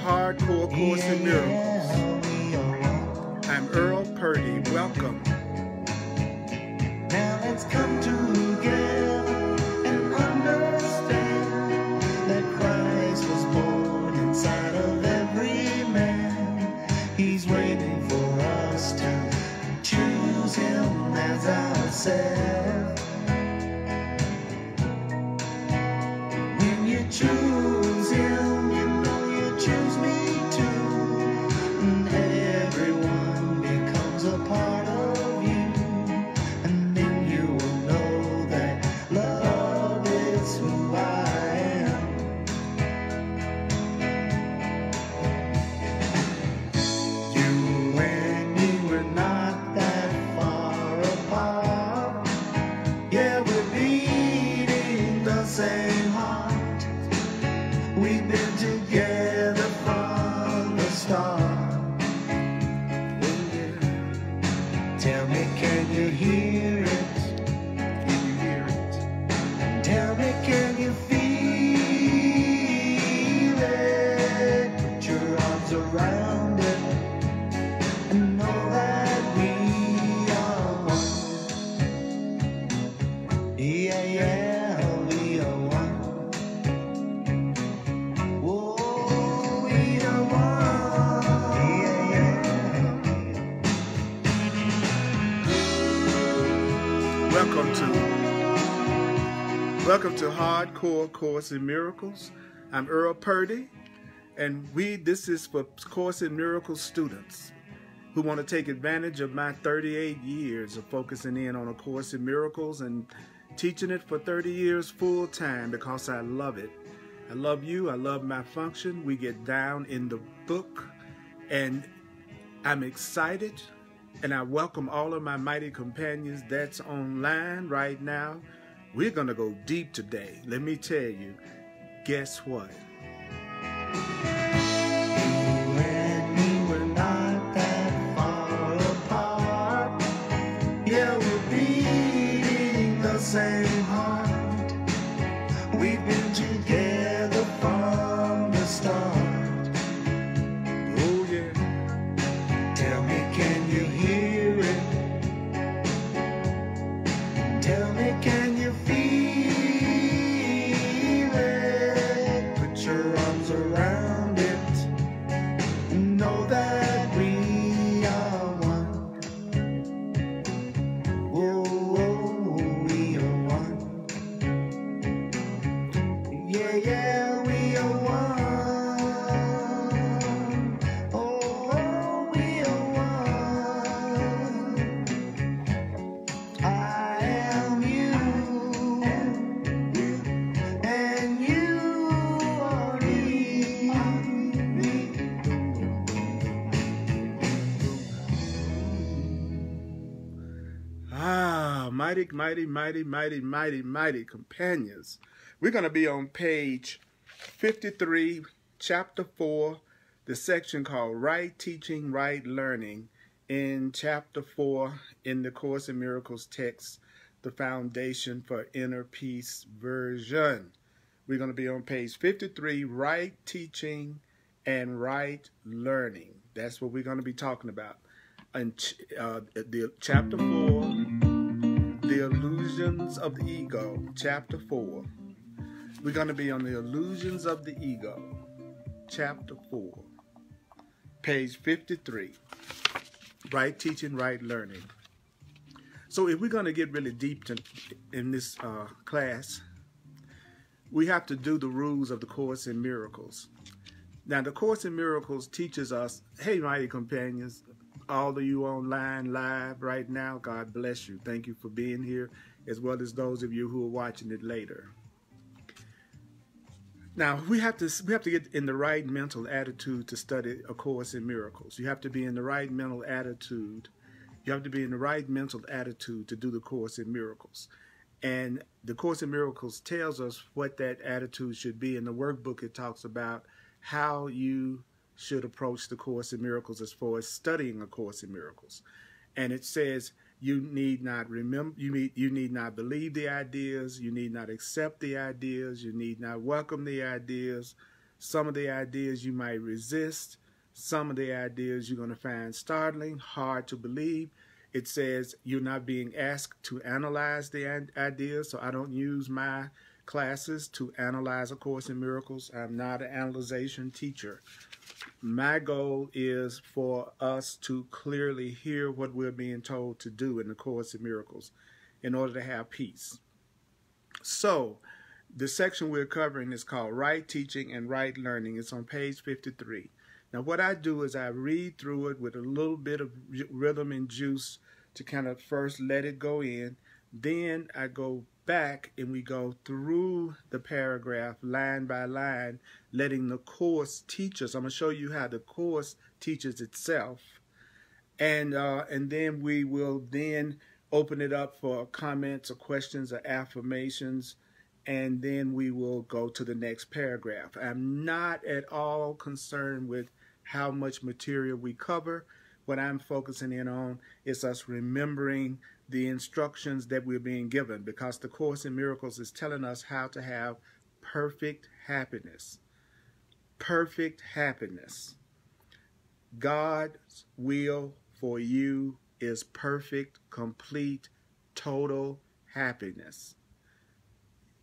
Hardcore Course in Miracles. I'm Earl Purdy. Welcome. Now let's come together and understand that Christ was born inside of every man. He's waiting for us to choose him as ourselves. When you choose him, you know you choose me too. And everyone becomes a part of you. And then you will know that love is who I am. You and me, we're not that far apart. Yeah, we're beating the same heart. We've been together from the start. Tell me, can you hear it? Can you hear it? Tell me, can you feel it? Put your arms around it and know that we are one. Yeah, yeah, we are one. Oh, we are one. Yeah, yeah. Welcome to Hardcore Course in Miracles. I'm Earl Purdy, and this is for Course in Miracles students who want to take advantage of my 38 years of focusing in on A Course in Miracles and teaching it for 30 years full time because I love it. I love you. I love my function. We get down in the book, and I'm excited, and I welcome all of my mighty companions that's online right now. We're going to go deep today. Let me tell you, guess what? You and me, we're not that far apart. Yeah, we're beating the same heart. We've been together from the start. Oh, yeah. Tell me, can you hear it? Tell me, can you feel it? Put your arms around it and know that we are one. Oh, we are one. Yeah, yeah, we are one. Oh, we are one. I am you, and you are me. Mighty, mighty, mighty, mighty, mighty, mighty companions. We're going to be on page 53, chapter 4, the section called Right Teaching, Right Learning, in chapter 4 in the Course in Miracles text, the Foundation for Inner Peace version. We're going to be on page 53, Right Teaching and Right Learning. That's what we're going to be talking about. And the chapter 4, the illusions of the ego, chapter 4. We're going to be on the illusions of the ego, chapter 4, page 53, right teaching, right learning. So if we're going to get really deep in this class, we have to do the rules of the Course in Miracles. Now, the Course in Miracles teaches us, hey, mighty companions, all of you online live right now, God bless you. Thank you for being here, as well as those of you who are watching it later. Now, we have to get in the right mental attitude to study A Course in Miracles. You have to be in the right mental attitude. You have to be in the right mental attitude to do the Course in Miracles. And the Course in Miracles tells us what that attitude should be. In the workbook, it talks about how you should approach the Course in Miracles as far as studying A Course in Miracles. And it says you need not remember, you need not believe the ideas, you need not accept the ideas, you need not welcome the ideas, Some of the ideas you might resist. Some of the ideas you're going to find startling, hard to believe. It says you're not being asked to analyze the ideas, so I don't use my classes to analyze A Course in Miracles. I'm not an analyzation teacher. My goal is for us to clearly hear what we're being told to do in the Course in Miracles in order to have peace. So, the section we're covering is called Right Teaching and Right Learning. It's on page 53. Now, what I do is I read through it with a little bit of rhythm and juice to kind of first let it go in. Then I go back and we go through the paragraph line by line, letting the Course teach us. I'm going to show you how the Course teaches itself. And then we will then open it up for comments or questions or affirmations. And then we will go to the next paragraph. I'm not at all concerned with how much material we cover. What I'm focusing in on is us remembering the instructions that we're being given, because the Course in Miracles is telling us how to have perfect happiness. Perfect happiness. God's will for you is perfect, complete, total happiness.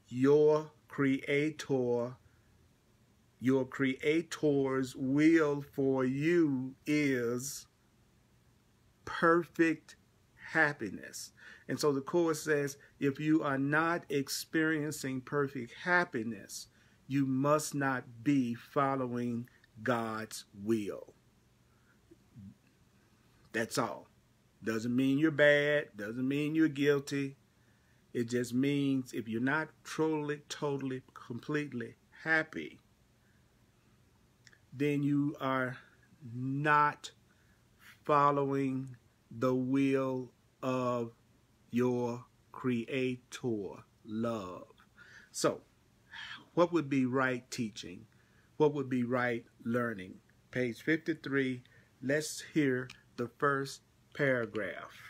Your Creator's will for you is perfect happiness. And so the Course says, if you are not experiencing perfect happiness, you must not be following God's will. That's all. Doesn't mean you're bad. Doesn't mean you're guilty. It just means if you're not totally, completely happy, then you are not following the will of your Creator, love. So, what would be right teaching? What would be right learning? Page 53, let's hear the first paragraph.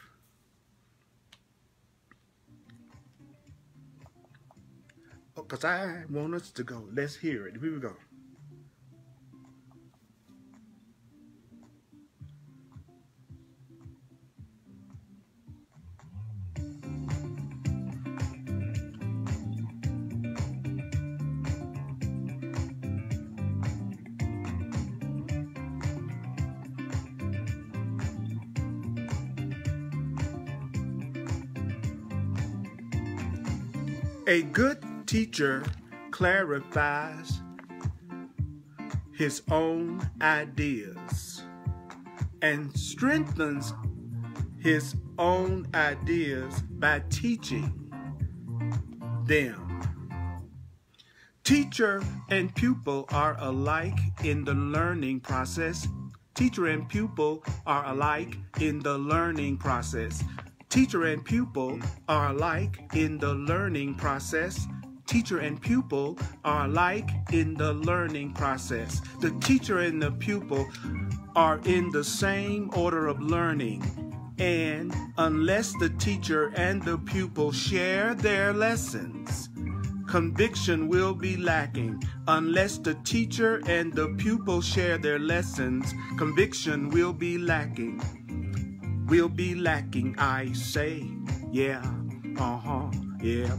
Because I want us to go. Let's hear it. Here we go. A good teacher clarifies his own ideas and strengthens his own ideas by teaching them. Teacher and pupil are alike in the learning process. Teacher and pupil are alike in the learning process. Teacher and pupil are alike in the learning process. Teacher and pupil are alike in the learning process. The teacher and the pupil are in the same order of learning. And unless the teacher and the pupil share their lessons, conviction will be lacking. Unless the teacher and the pupil share their lessons, conviction will be lacking. Will be lacking, I say. Yeah, yeah,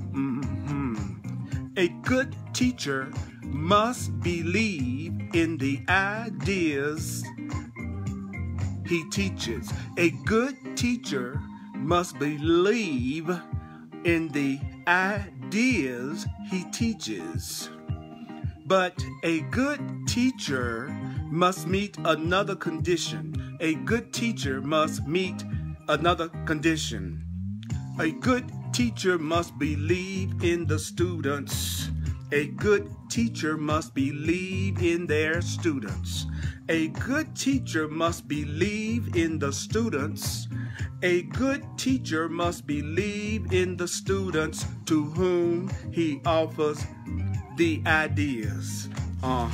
A good teacher must believe in the ideas he teaches. A good teacher must believe in the ideas he teaches. But a good teacher must meet another condition. A good teacher must meet another condition. A good teacher must believe in the students. A good teacher must believe in their students. A good teacher must believe in the students. A good teacher must believe in the students to whom he offers the ideas. All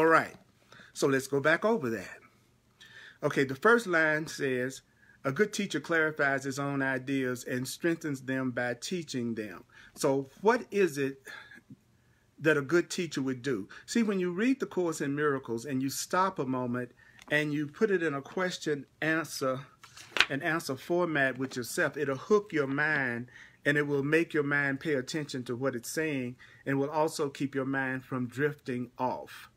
right. So let's go back over that. Okay, the first line says, A good teacher clarifies his own ideas and strengthens them by teaching them. So what is it that a good teacher would do? See, when you read the Course in Miracles and you stop a moment and you put it in a question answer format with yourself, it'll hook your mind and it will make your mind pay attention to what it's saying, and will also keep your mind from drifting off.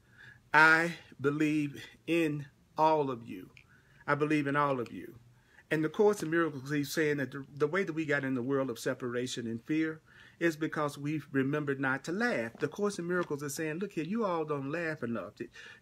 I believe in all of you. I believe in all of you. And the Course in Miracles, he's saying that the way that we got in the world of separation and fear is because we've remembered not to laugh. The Course in Miracles is saying, look here, you all don't laugh enough.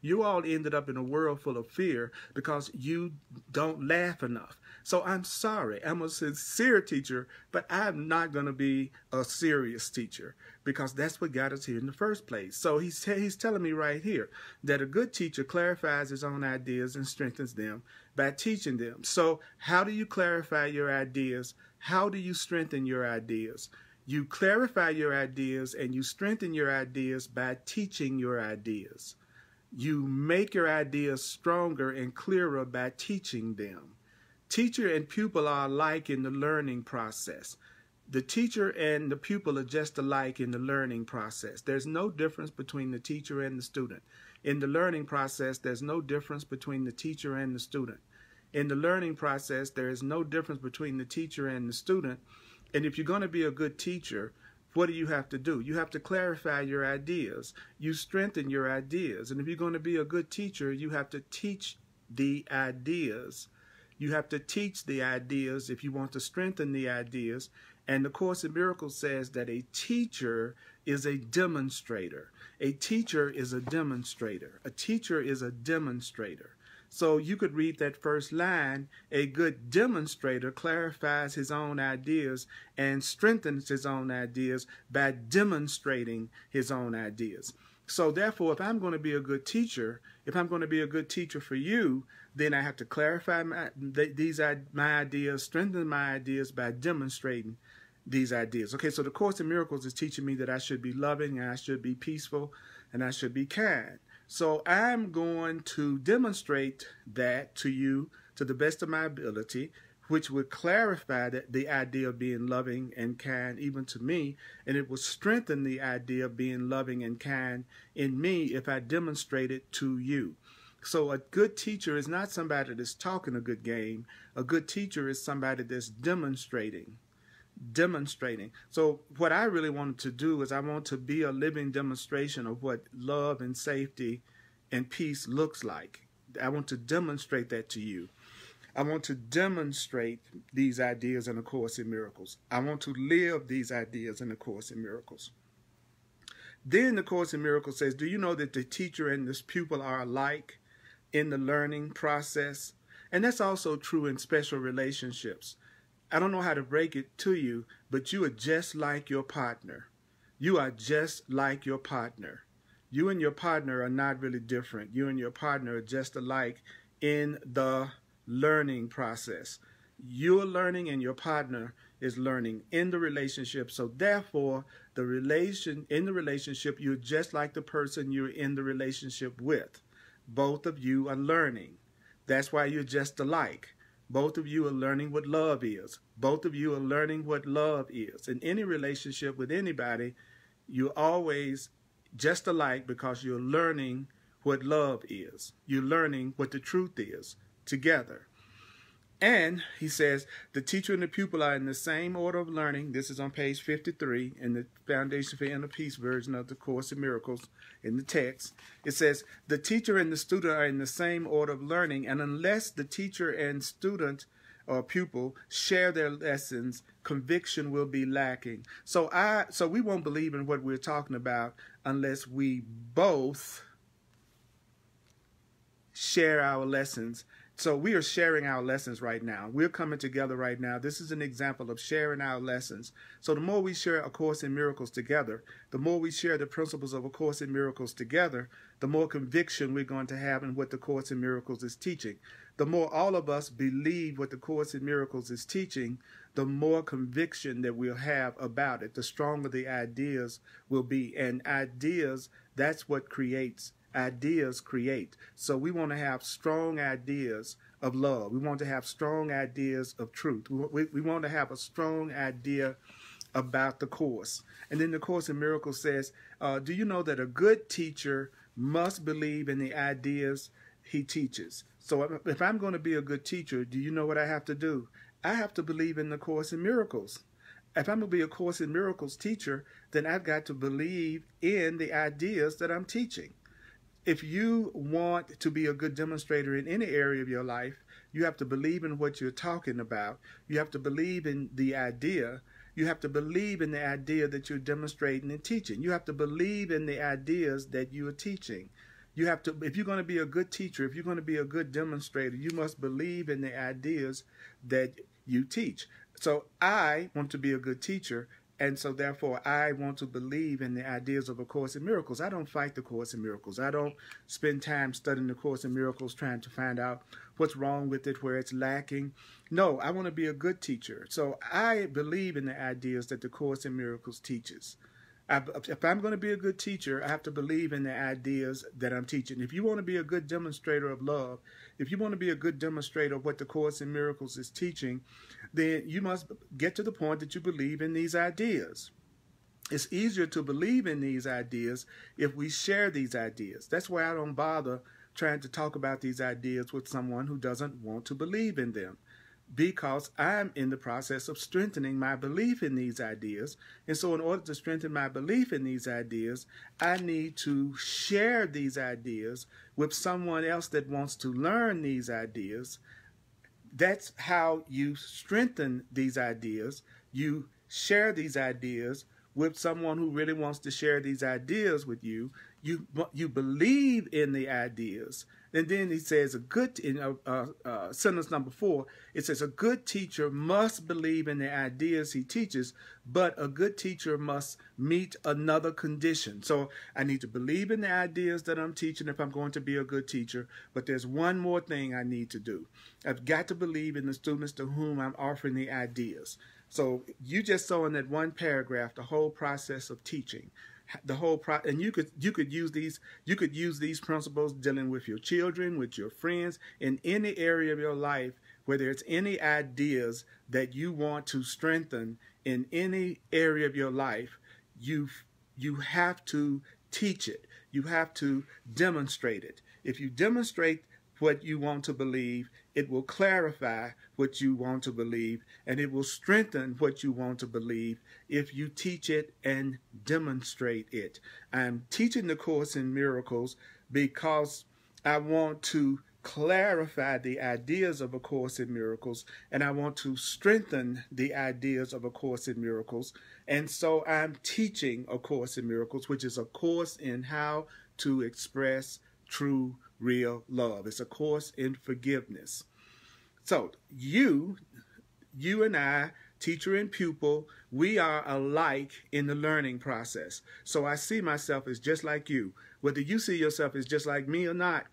You all ended up in a world full of fear because you don't laugh enough. So I'm sorry. I'm a sincere teacher, but I'm not going to be a serious teacher, because that's what got us here in the first place. So he's telling me right here that a good teacher clarifies his own ideas and strengthens them by teaching them. So how do you clarify your ideas? How do you strengthen your ideas? You clarify your ideas and you strengthen your ideas by teaching your ideas. You make your ideas stronger and clearer by teaching them. Teacher and pupil are alike in the learning process. The teacher and the pupil are just alike in the learning process. There's no difference between the teacher and the student. In the learning process, there's no difference between the teacher and the student. In the learning process, there is no difference between the teacher and the student. And if you're going to be a good teacher, what do you have to do? You have to clarify your ideas. You strengthen your ideas. And if you're going to be a good teacher, you have to teach the ideas. You have to teach the ideas if you want to strengthen the ideas. And the Course in Miracles says that a teacher is a demonstrator. A teacher is a demonstrator. A teacher is a demonstrator. So you could read that first line: a good demonstrator clarifies his own ideas and strengthens his own ideas by demonstrating his own ideas. So therefore, if I'm going to be a good teacher, if I'm going to be a good teacher for you, then I have to clarify my ideas, strengthen my ideas by demonstrating these ideas. Okay, so the Course in Miracles is teaching me that I should be loving, and I should be peaceful, and I should be kind. So I'm going to demonstrate that to you to the best of my ability, which would clarify that the idea of being loving and kind even to me, and it will strengthen the idea of being loving and kind in me if I demonstrate it to you. So a good teacher is not somebody that's talking a good game. A good teacher is somebody that's demonstrating. So what I really wanted to do is I want to be a living demonstration of what love and safety and peace looks like. I want to demonstrate that to you. I want to demonstrate these ideas in the Course in Miracles. I want to live these ideas in the Course in Miracles. Then the Course in Miracles says, do you know that the teacher and this pupil are alike in the learning process? And that's also true in special relationships. I don't know how to break it to you, but you are just like your partner. You are just like your partner. You and your partner are not really different. You and your partner are just alike in the learning process. You're learning and your partner is learning in the relationship. So therefore, in the relationship, you're just like the person you're in the relationship with. Both of you are learning. That's why you're just alike. Both of you are learning what love is. Both of you are learning what love is. In any relationship with anybody, you're always just alike because you're learning what love is. You're learning what the truth is together. And he says the teacher and the pupil are in the same order of learning. This is on page 53 in the Foundation for Inner Peace version of the Course in Miracles in the text. It says the teacher and the student are in the same order of learning, and unless the teacher and student or pupil share their lessons, conviction will be lacking. So we won't believe in what we're talking about unless we both share our lessons. So we are sharing our lessons right now. We're coming together right now. This is an example of sharing our lessons. So the more we share A Course in Miracles together, the more we share the principles of A Course in Miracles together, the more conviction we're going to have in what the Course in Miracles is teaching. The more all of us believe what the Course in Miracles is teaching, the more conviction that we'll have about it, the stronger the ideas will be. And ideas, that's what creates. Ideas create. So we want to have strong ideas of love. We want to have strong ideas of truth. We want to have a strong idea about the Course. And then the Course in Miracles says, do you know that a good teacher must believe in the ideas he teaches? So if I'm going to be a good teacher, do you know what I have to do? I have to believe in the Course in Miracles. If I'm going to be a Course in Miracles teacher, then I've got to believe in the ideas that I'm teaching. If you want to be a good demonstrator in any area of your life, you have to believe in what you're talking about. You have to believe in the idea. You have to believe in the idea that you're demonstrating and teaching. You have to believe in the ideas that you are teaching. You have to, if you're going to be a good teacher, if you're going to be a good demonstrator, you must believe in the ideas that you teach. So I want to be a good teacher, and so therefore I want to believe in the ideas of A Course in Miracles. I don't fight the Course in Miracles. I don't spend time studying the Course in Miracles trying to find out what's wrong with it, where it's lacking. No, I want to be a good teacher. So I believe in the ideas that the Course in Miracles teaches. If I'm going to be a good teacher, I have to believe in the ideas that I'm teaching. If you want to be a good demonstrator of love, if you want to be a good demonstrator of what the Course in Miracles is teaching, then you must get to the point that you believe in these ideas. It's easier to believe in these ideas if we share these ideas. That's why I don't bother trying to talk about these ideas with someone who doesn't want to believe in them, because I'm in the process of strengthening my belief in these ideas. And so in order to strengthen my belief in these ideas, I need to share these ideas with someone else that wants to learn these ideas. That's how you strengthen these ideas. You share these ideas with someone who really wants to share these ideas with you. You believe in the ideas. And then he says sentence number 4, it says a good teacher must believe in the ideas he teaches, but a good teacher must meet another condition. So I need to believe in the ideas that I'm teaching if I'm going to be a good teacher, but there's one more thing I need to do. I've got to believe in the students to whom I'm offering the ideas. So you just saw in that one paragraph the whole process of teaching. And you could use these principles dealing with your children, with your friends, in any area of your life where there's any ideas that you want to strengthen in any area of your life. You have to teach it. You have to demonstrate it. If you demonstrate what you want to believe, it will clarify what you want to believe, and it will strengthen what you want to believe if you teach it and demonstrate it. I'm teaching the Course in Miracles because I want to clarify the ideas of A Course in Miracles, and I want to strengthen the ideas of A Course in Miracles. And so I'm teaching A Course in Miracles, which is a course in how to express true, real love. It's a course in forgiveness. So you and I, teacher and pupil, we are alike in the learning process. So I see myself as just like you. Whether you see yourself as just like me or not,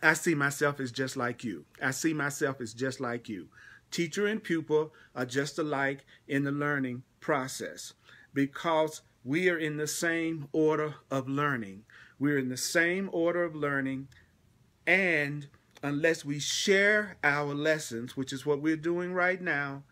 I see myself as just like you. I see myself as just like you. Teacher and pupil are just alike in the learning process because we are in the same order of learning. We're in the same order of learning, and unless we share our lessons, which is what we're doing right now,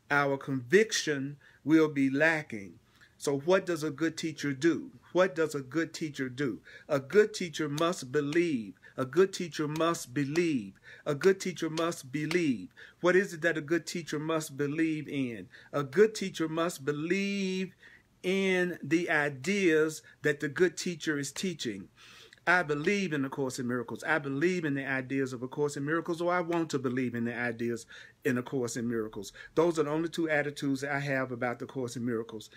our conviction will be lacking. So what does a good teacher do? What does a good teacher do? A good teacher must believe. A good teacher must believe. A good teacher must believe. What is it that a good teacher must believe in? A good teacher must believe in the ideas that the good teacher is teaching. I believe in the Course in Miracles. I believe in the ideas of A Course in Miracles, or I want to believe in the ideas in A Course in Miracles. Those are the only two attitudes that I have about the Course in Miracles.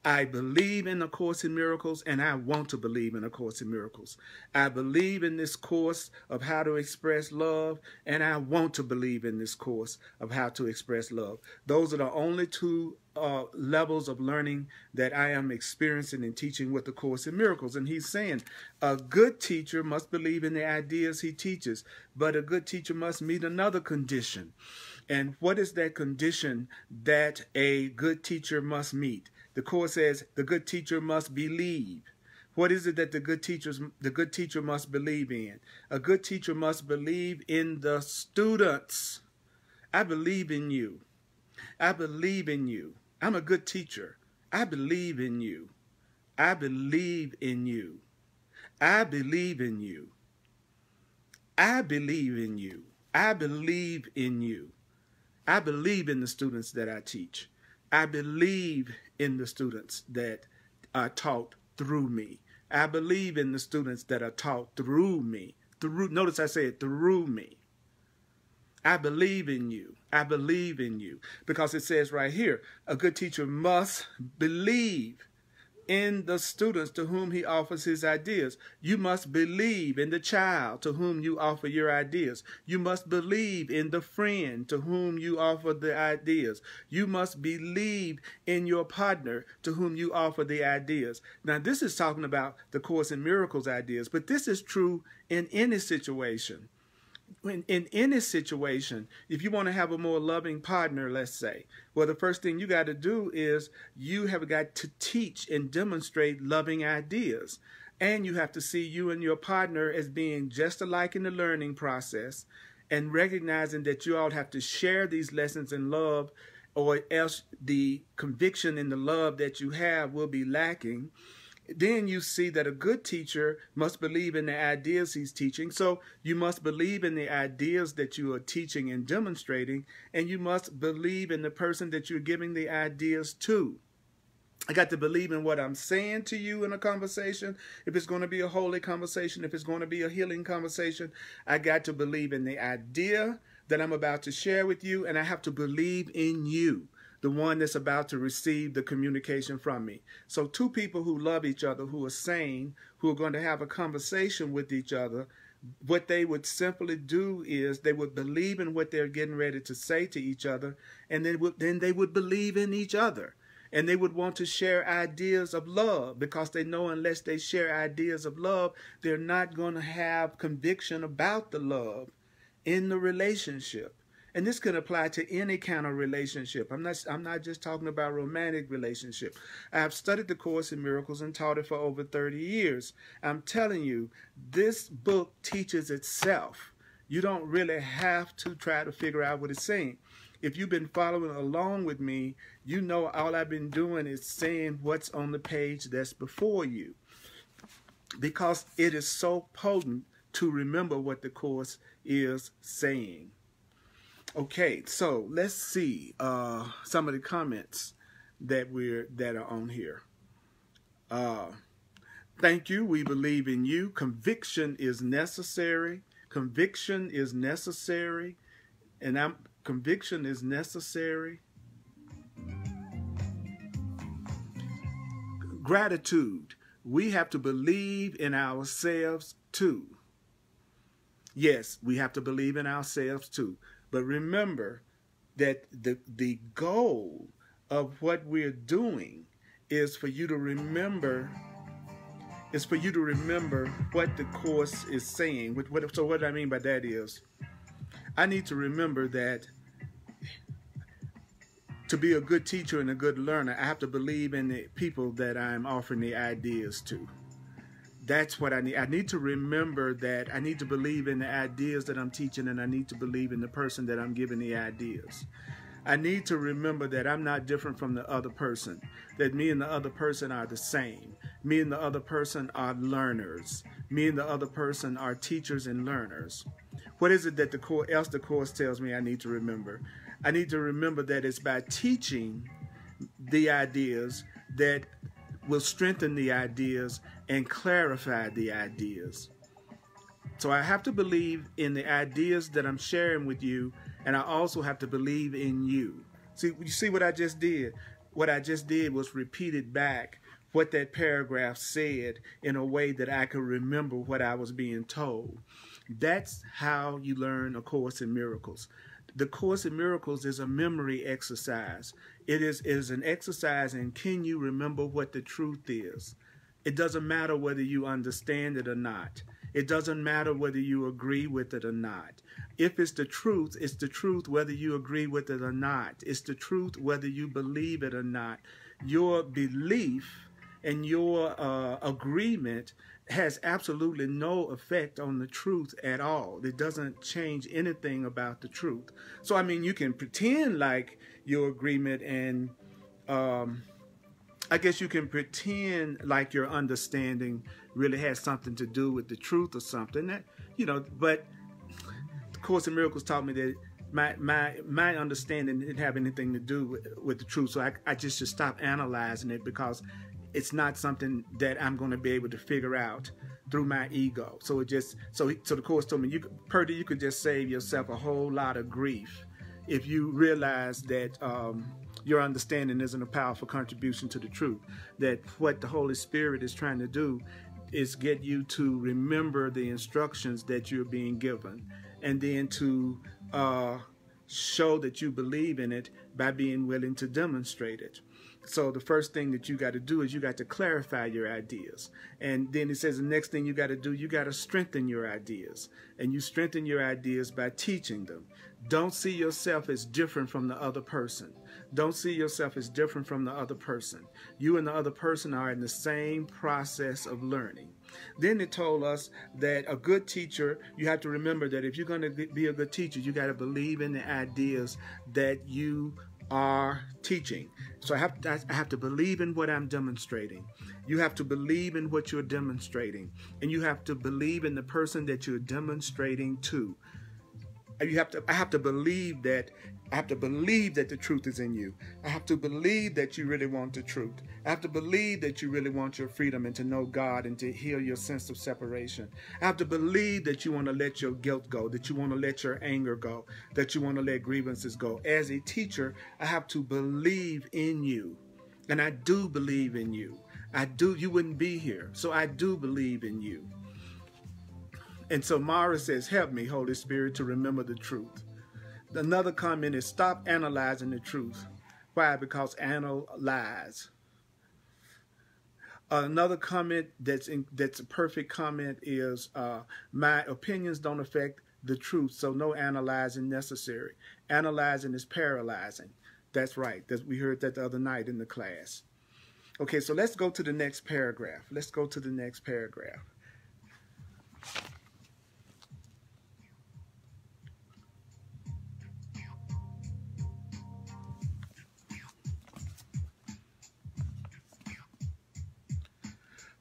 I believe in A Course in Miracles, and I want to believe in A Course in Miracles. I believe in this course of how to express love, and I want to believe in this course of how to express love. Those are the only two levels of learning that I am experiencing and teaching with the Course in Miracles. And he's saying a good teacher must believe in the ideas he teaches, but a good teacher must meet another condition. And what is that condition that a good teacher must meet? The Course says the good teacher must believe. What is it that the good teacher must believe in? A good teacher must believe in the students. I believe in you. I believe in you. I'm a good teacher. I believe in you. I believe in you. I believe in you. I believe in you. I believe in you. I believe in the students that I teach. I believe in the students that are taught through me. I believe in the students that are taught through me. Notice I said through me. I believe in you. I believe in you. Because it says right here, a good teacher must believe in the students to whom he offers his ideas. You must believe in the child to whom you offer your ideas. You must believe in the friend to whom you offer the ideas. You must believe in your partner to whom you offer the ideas. Now, this is talking about the Course in Miracles ideas, but this is true in any situation. In any situation, if you want to have a more loving partner, let's say, well, the first thing you got to do is you have got to teach and demonstrate loving ideas. And you have to see you and your partner as being just alike in the learning process, and recognizing that you all have to share these lessons in love, or else the conviction in the love that you have will be lacking. Then you see that a good teacher must believe in the ideas he's teaching. So you must believe in the ideas that you are teaching and demonstrating, and you must believe in the person that you're giving the ideas to. I got to believe in what I'm saying to you in a conversation. If it's going to be a holy conversation, if it's going to be a healing conversation, I got to believe in the idea that I'm about to share with you, and I have to believe in you, the one that's about to receive the communication from me. So two people who love each other, who are sane, who are going to have a conversation with each other, what they would simply do is they would believe in what they're getting ready to say to each other, and then they would believe in each other. And they would want to share ideas of love, because they know unless they share ideas of love, they're not going to have conviction about the love in the relationship. And this can apply to any kind of relationship. I'm not just talking about romantic relationship. I've studied the Course in Miracles and taught it for over 30 years. I'm telling you, this book teaches itself. You don't really have to try to figure out what it's saying. If you've been following along with me, you know all I've been doing is saying what's on the page that's before you, because it is so potent to remember what the Course is saying. Okay, so let's see some of the comments that are on here. Thank you. We believe in you. Conviction is necessary. Conviction is necessary, and conviction is necessary. Gratitude. We have to believe in ourselves too. Yes, we have to believe in ourselves too. But remember that the goal of what we're doing is for you to remember what the Course is saying. So what I mean by that is, I need to remember that to be a good teacher and a good learner, I have to believe in the people that I'm offering the ideas to. That's what I need. I need to remember that I need to believe in the ideas that I'm teaching, and I need to believe in the person that I'm giving the ideas. I need to remember that I'm not different from the other person, that me and the other person are the same. Me and the other person are learners. Me and the other person are teachers and learners. What is it that the Course tells me I need to remember? I need to remember that it's by teaching the ideas that will strengthen the ideas and clarify the ideas. So I have to believe in the ideas that I'm sharing with you, and I also have to believe in you. See, you see what I just did? What I just did was repeated back what that paragraph said in a way that I could remember what I was being told. That's how you learn A Course in Miracles. The Course in Miracles is a memory exercise. It is an exercise in, can you remember what the truth is? It doesn't matter whether you understand it or not. It doesn't matter whether you agree with it or not. If it's the truth whether you agree with it or not. It's the truth whether you believe it or not. Your belief and your agreement has absolutely no effect on the truth at all. It doesn't change anything about the truth. So, I mean, you can pretend like your agreement, and I guess you can pretend like your understanding really has something to do with the truth or something. That, you know, but the Course in Miracles taught me that my understanding didn't have anything to do with the truth. So I just should stop analyzing it, because it's not something that I'm going to be able to figure out through my ego. So the Course told me, Purdy, you could just save yourself a whole lot of grief if you realize that your understanding isn't a powerful contribution to the truth. That what the Holy Spirit is trying to do is get you to remember the instructions that you're being given, and then to show that you believe in it by being willing to demonstrate it. So the first thing that you got to do is you got to clarify your ideas. And then it says the next thing you got to do, you got to strengthen your ideas. And you strengthen your ideas by teaching them. Don't see yourself as different from the other person. Don't see yourself as different from the other person. You and the other person are in the same process of learning. Then it told us that a good teacher, you have to remember that if you're going to be a good teacher, you got to believe in the ideas that you are teaching. So I have to believe in what I'm demonstrating. You have to believe in what you're demonstrating, and you have to believe in the person that you're demonstrating to. I have to believe that the truth is in you. I have to believe that you really want the truth. I have to believe that you really want your freedom and to know God and to heal your sense of separation. I have to believe that you want to let your guilt go, that you want to let your anger go, that you want to let grievances go. As a teacher, I have to believe in you. And I do believe in you. You wouldn't be here. So I do believe in you. And so Mara says, help me, Holy Spirit, to remember the truth. Another comment is stop analyzing the truth. Why? Because Anna lies. Another comment that's a perfect comment is my opinions don't affect the truth, so no analyzing necessary. Analyzing is paralyzing. That's right. We heard that the other night in the class. Okay, so let's go to the next paragraph. Let's go to the next paragraph.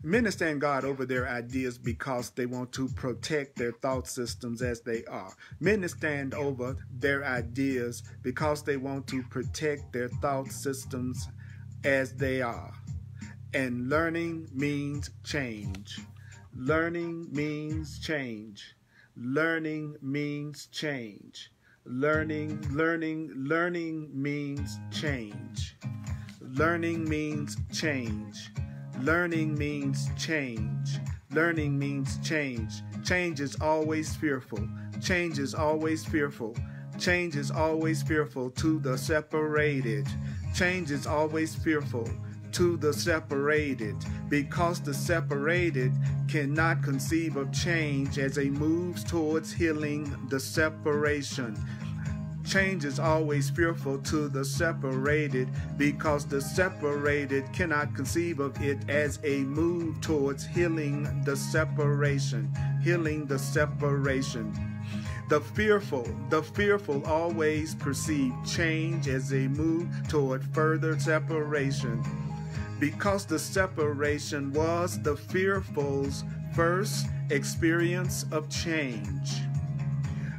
Men stand guard over their ideas because they want to protect their thought systems as they are. Men stand over their ideas because they want to protect their thought systems as they are. And learning means change. Learning means change. Learning means change. Learning means change. Learning means change. Learning means change. Learning means change. Change is always fearful. Change is always fearful. Change is always fearful to the separated. Change is always fearful to the separated, because the separated cannot conceive of change as a move towards healing the separation. Change is always fearful to the separated because the separated cannot conceive of it as a move towards healing the separation. Healing the separation. The fearful always perceive change as a move toward further separation, because the separation was the fearful's first experience of change.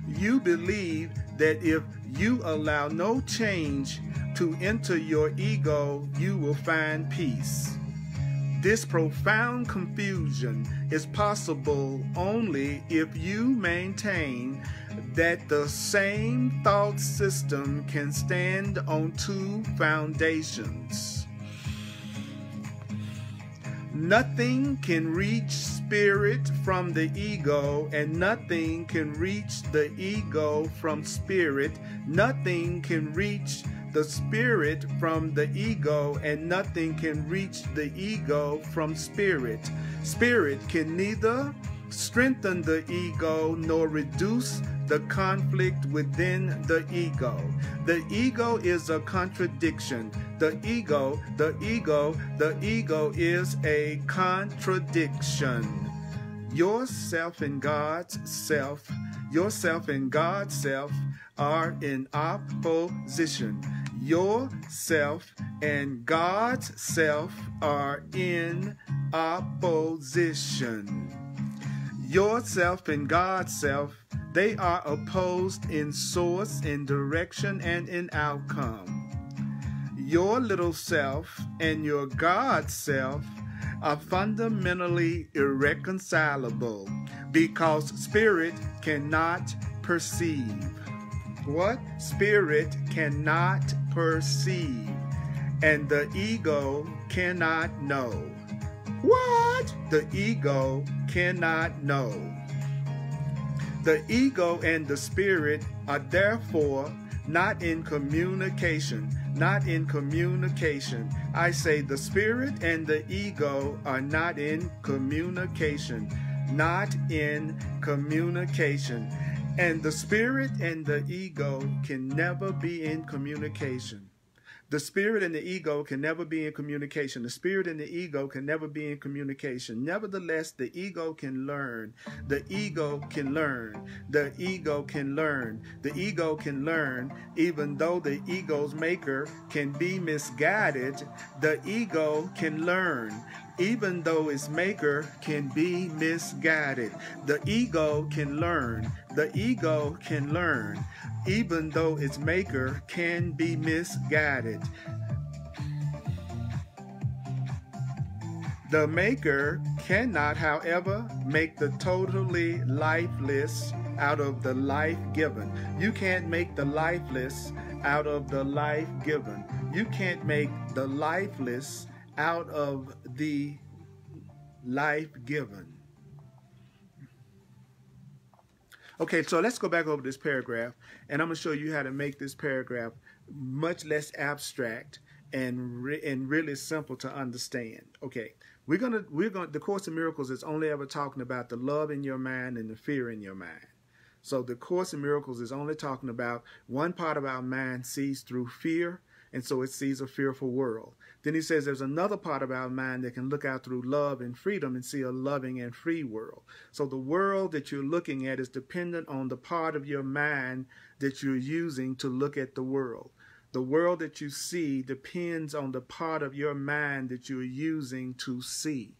You believe that if you allow no change to enter your ego, you will find peace. This profound confusion is possible only if you maintain that the same thought system can stand on two foundations. Nothing can reach spirit from the ego, and nothing can reach the ego from spirit. Nothing can reach the spirit from the ego, and nothing can reach the ego from spirit. Spirit can neither strengthen the ego nor reduce the conflict within the ego. The ego is a contradiction. The ego is a contradiction. Yourself and God's self, yourself and God's self are in opposition. Yourself and God's self are in opposition. Yourself and God's self, they are opposed in source, in direction, and in outcome. Your little self and your God self are fundamentally irreconcilable because spirit cannot perceive. What? Spirit cannot perceive, and the ego cannot know. What? The ego cannot know. The ego and the spirit are therefore not in communication. Not in communication. I say the spirit and the ego are not in communication. Not in communication. And the spirit and the ego can never be in communication. The spirit and the ego can never be in communication. The spirit and the ego can never be in communication. Nevertheless, the ego can learn. The ego can learn. The ego can learn. The ego can learn. Even though the ego's maker can be misguided, the ego can learn. Even though its maker can be misguided, the ego can learn. The ego can learn. Even though its maker can be misguided. The maker cannot, however, make the totally lifeless out of the life given. You can't make the lifeless out of the life given. You can't make the lifeless out of the life given. Okay, so let's go back over this paragraph, and I'm going to show you how to make this paragraph much less abstract and really simple to understand. Okay, the Course in Miracles is only ever talking about the love in your mind and the fear in your mind. So the Course in Miracles is only talking about one part of our mind sees through fear, and so it sees a fearful world. Then he says there's another part of our mind that can look out through love and freedom and see a loving and free world. So the world that you're looking at is dependent on the part of your mind that you're using to look at the world. The world that you see depends on the part of your mind that you're using to see.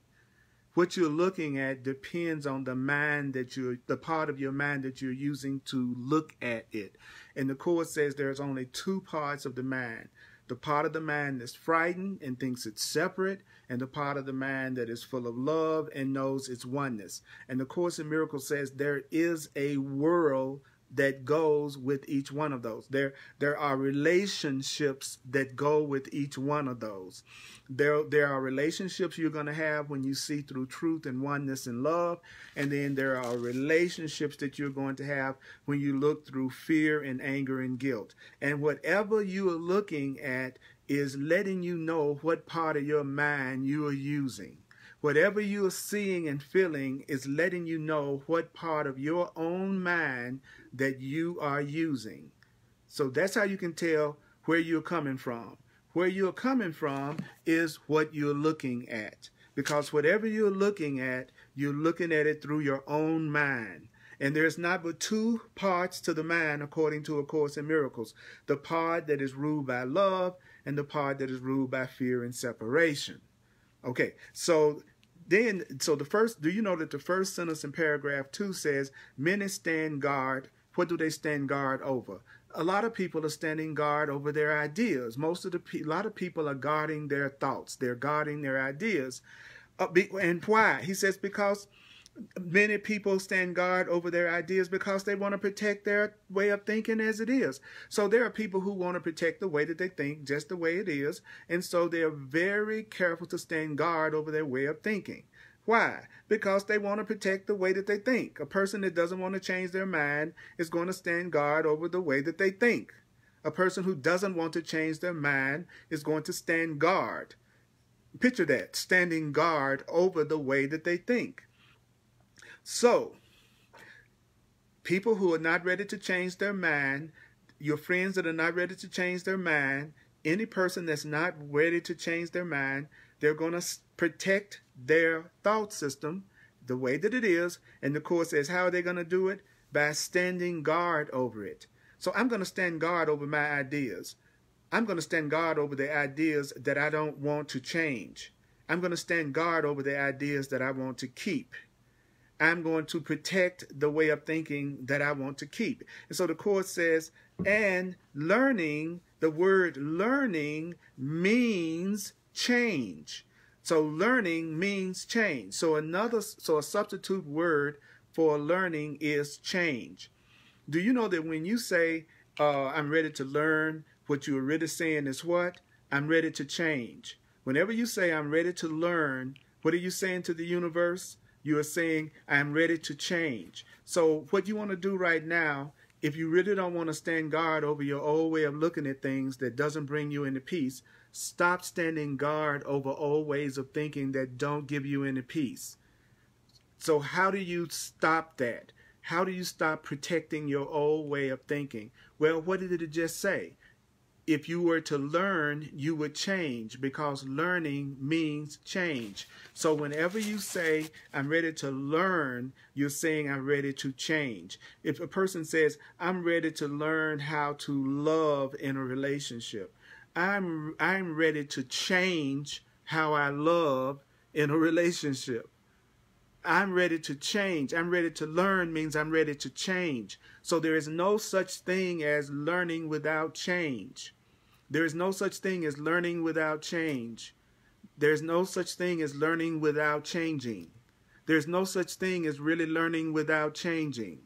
What you're looking at depends on the part of your mind that you're using to look at it. And the Course says there's only two parts of the mind. The part of the mind that's frightened and thinks it's separate, and the part of the mind that is full of love and knows its oneness. And the Course in Miracles says there is a world that goes with each one of those. There are relationships that go with each one of those. There are relationships you're going to have when you see through truth and oneness and love, and then there are relationships that you're going to have when you look through fear and anger and guilt. And whatever you are looking at is letting you know what part of your mind you are using. Whatever you are seeing and feeling is letting you know what part of your own mind that you are using. So that's how you can tell where you're coming from. Where you're coming from is what you're looking at. Because whatever you're looking at it through your own mind. And there's not but two parts to the mind according to A Course in Miracles. The part that is ruled by love and the part that is ruled by fear and separation. Okay, so the first, do you know that the first sentence in paragraph 2 says, many stand guard. What do they stand guard over? A lot of people are standing guard over their ideas. A lot of people are guarding their thoughts. They're guarding their ideas. And why? He says because many people stand guard over their ideas because they want to protect their way of thinking as it is. So there are people who want to protect the way that they think just the way it is. And so they're very careful to stand guard over their way of thinking. Why? Because they want to protect the way that they think. A person that doesn't want to change their mind is going to stand guard over the way that they think. A person who doesn't want to change their mind is going to stand guard. Picture that, standing guard over the way that they think. So, People who are not ready to change their mind, your friends that are not ready to change their mind, any person that's not ready to change their mind, they're going to protect their thought system the way that it is. And the Course says, how are they going to do it? By standing guard over it. So I'm going to stand guard over my ideas. I'm going to stand guard over the ideas that I don't want to change. I'm going to stand guard over the ideas that I want to keep. I'm going to protect the way of thinking that I want to keep. And so the Course says, and learning, the word learning means change. So learning means change. So a substitute word for learning is change. Do you know that when you say, I'm ready to learn, what you are really saying is what? I'm ready to change. Whenever you say, I'm ready to learn, what are you saying to the universe? You are saying, I'm ready to change. So what you want to do right now, if you really don't want to stand guard over your old way of looking at things that doesn't bring you into peace, stop standing guard over old ways of thinking that don't give you any peace. So how do you stop that? How do you stop protecting your old way of thinking? Well, what did it just say? If you were to learn, you would change, because learning means change. So whenever you say, I'm ready to learn, you're saying, I'm ready to change. If a person says, I'm ready to learn how to love in a relationship, I'm ready to change how I love in a relationship. I'm ready to change. I'm ready to learn means I'm ready to change. So there is no such thing as learning without change. There is no such thing as learning without change. There's no such thing as learning without changing. There's no such thing as really learning without changing.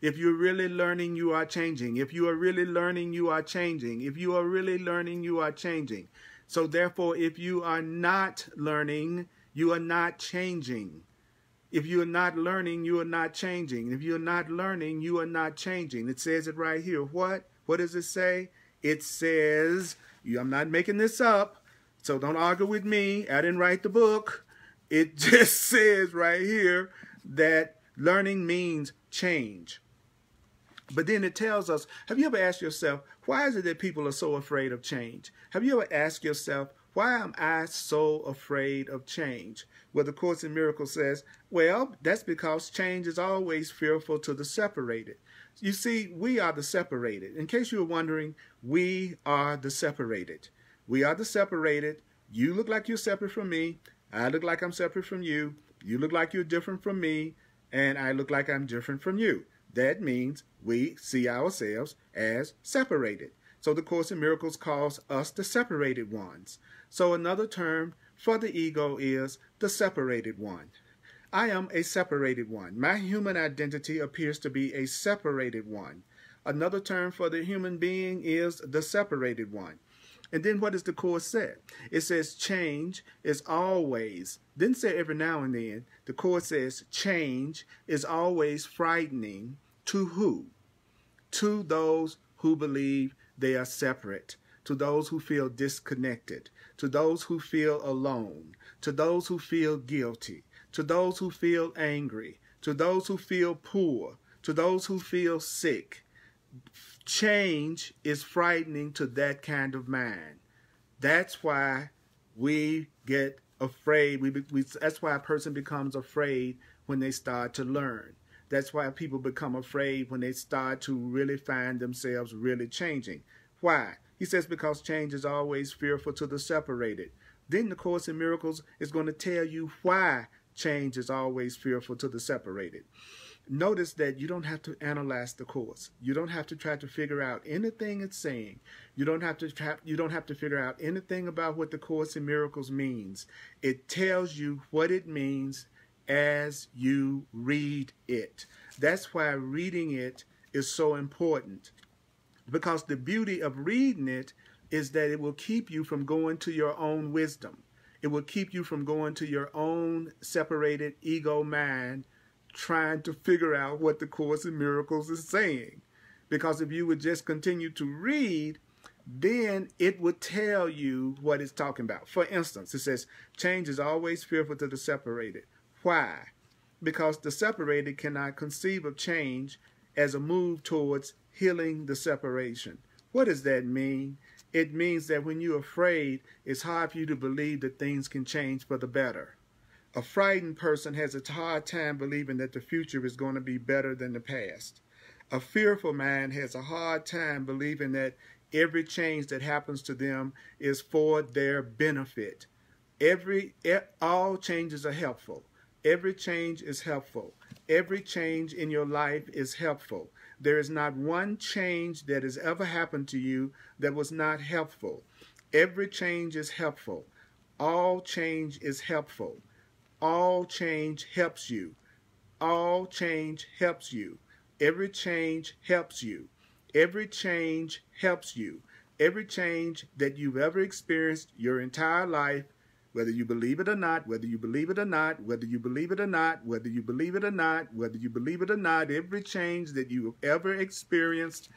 If you're really learning, you are changing. If you are really learning, you are changing. If you are really learning, you are changing. So therefore, if you are not learning, you are not changing. If you are not learning, you are not changing. If you are not learning, you are not changing. It says it right here. What? What does it say? It says, I'm not making this up, so don't argue with me. I didn't write the book. It just says right here that learning means change. But then it tells us, have you ever asked yourself, why is it that people are so afraid of change? Have you ever asked yourself, why am I so afraid of change? Well, the Course in Miracles says, well, that's because change is always fearful to the separated. You see, we are the separated. In case you were wondering, we are the separated. We are the separated. You look like you're separate from me. I look like I'm separate from you. You look like you're different from me. And I look like I'm different from you. That means we see ourselves as separated. So the Course in Miracles calls us the separated ones. So another term for the ego is the separated one. I am a separated one. My human identity appears to be a separated one. Another term for the human being is the separated one. And then what does the Course say? It says change is always, didn't say every now and then. The Course says change is always frightening to who? To those who believe they are separate, to those who feel disconnected, to those who feel alone, to those who feel guilty, to those who feel angry, to those who feel poor, to those who feel sick. Change is frightening to that kind of mind. That's why we get afraid. That's why a person becomes afraid when they start to learn. That's why people become afraid when they start to really find themselves really changing. Why? He says because change is always fearful to the separated. Then the Course in Miracles is going to tell you why change is always fearful to the separated. Notice that you don't have to analyze the Course. You don't have to try to figure out anything it's saying. You don't have to figure out anything about what the Course in Miracles means. It tells you what it means as you read it. That's why reading it is so important. Because the beauty of reading it is that it will keep you from going to your own wisdom. It will keep you from going to your own separated ego mind trying to figure out what the Course in Miracles is saying. Because if you would just continue to read, then it would tell you what it's talking about. For instance, it says, change is always fearful to the separated. Why? Because the separated cannot conceive of change as a move towards healing the separation. What does that mean? It means that when you're afraid, it's hard for you to believe that things can change for the better. A frightened person has a hard time believing that the future is going to be better than the past. A fearful mind has a hard time believing that every change that happens to them is for their benefit. All changes are helpful. Every change is helpful. Every change in your life is helpful. There is not one change that has ever happened to you that was not helpful. Every change is helpful. All change is helpful. All change helps you. All change helps you. Every change helps you. Every change helps you. Every change that you've ever experienced your entire life, whether you believe it or not, whether you believe it or not, whether you believe it or not, whether you believe it or not, whether you believe it or not, every change that you have ever experienced,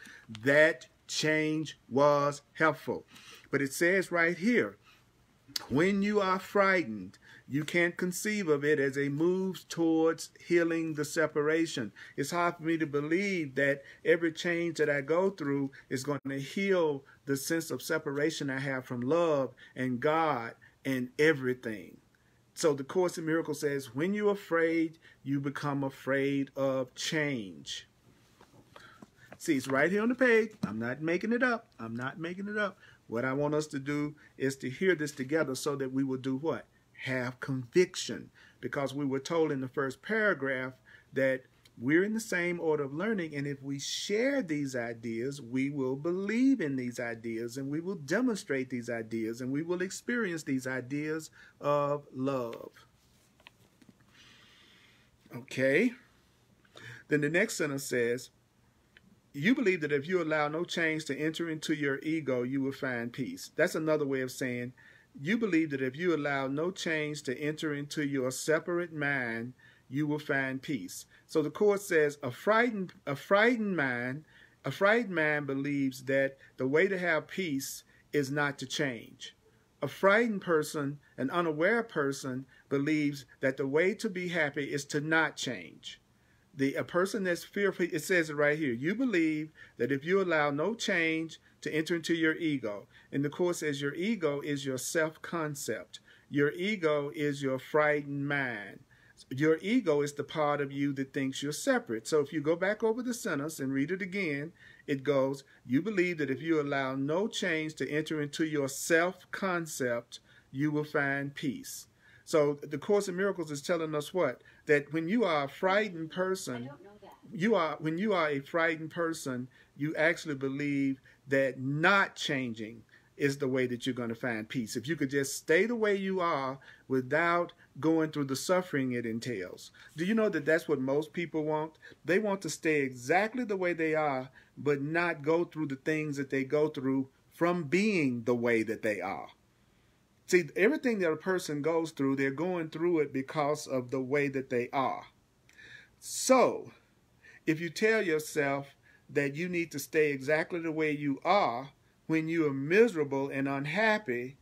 that change was helpful. But it says right here, when you are frightened, you can't conceive of it as a move towards healing the separation. It's hard for me to believe that every change that I go through is going to heal the sense of separation I have from love and God and everything. So the Course in Miracles says, when you're afraid, you become afraid of change. See, it's right here on the page. I'm not making it up. I'm not making it up. What I want us to do is to hear this together so that we will do what? Have conviction. Because we were told in the first paragraph that we're in the same order of learning, and if we share these ideas, we will believe in these ideas, and we will demonstrate these ideas, and we will experience these ideas of love. Okay? Then the next sentence says, you believe that if you allow no change to enter into your ego, you will find peace. That's another way of saying, you believe that if you allow no change to enter into your separate mind, you will find peace. So the Course says a frightened mind believes that the way to have peace is not to change. A frightened person, an unaware person, believes that the way to be happy is to not change. A person that's fearful, it says it right here, you believe that if you allow no change to enter into your ego, and the Course says your ego is your self-concept. Your ego is your frightened mind. Your ego is the part of you that thinks you're separate. So if you go back over the sentence and read it again, it goes, you believe that if you allow no change to enter into your self-concept, you will find peace. So the Course in Miracles is telling us what? That when you are a frightened person, when you are a frightened person, you actually believe that not changing is the way that you're going to find peace. If you could just stay the way you are without going through the suffering it entails. Do you know that that's what most people want? They want to stay exactly the way they are, but not go through the things that they go through from being the way that they are. See, everything that a person goes through, they're going through it because of the way that they are. So, if you tell yourself that you need to stay exactly the way you are when you are miserable and unhappy,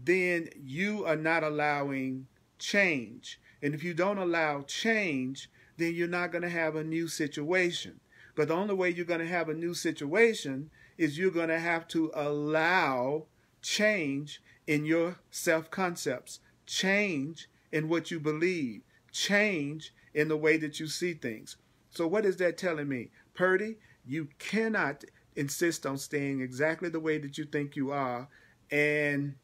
then you are not allowing change. And if you don't allow change, then you're not going to have a new situation. But the only way you're going to have a new situation is you're going to have to allow change in your self-concepts, change in what you believe, change in the way that you see things. So what is that telling me? Purdy, you cannot insist on staying exactly the way that you think you are and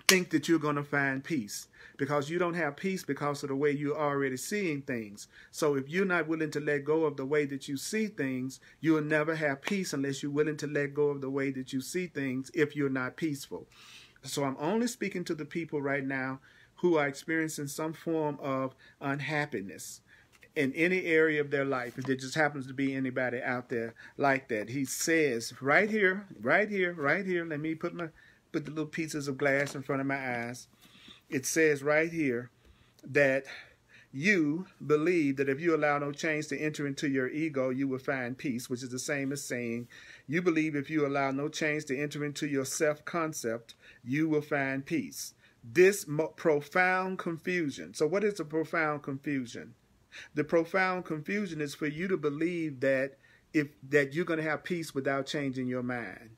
think that you're going to find peace, because you don't have peace because of the way you're already seeing things. So if you're not willing to let go of the way that you see things, you will never have peace unless you're willing to let go of the way that you see things if you're not peaceful. So I'm only speaking to the people right now who are experiencing some form of unhappiness in any area of their life. If there just happens to be anybody out there like that. He says right here, right here, right here. Let me put the little pieces of glass in front of my eyes. It says right here that you believe that if you allow no change to enter into your ego, you will find peace, which is the same as saying you believe if you allow no change to enter into your self-concept, you will find peace. This profound confusion. So what is the profound confusion? The profound confusion is for you to believe that that you're going to have peace without changing your mind.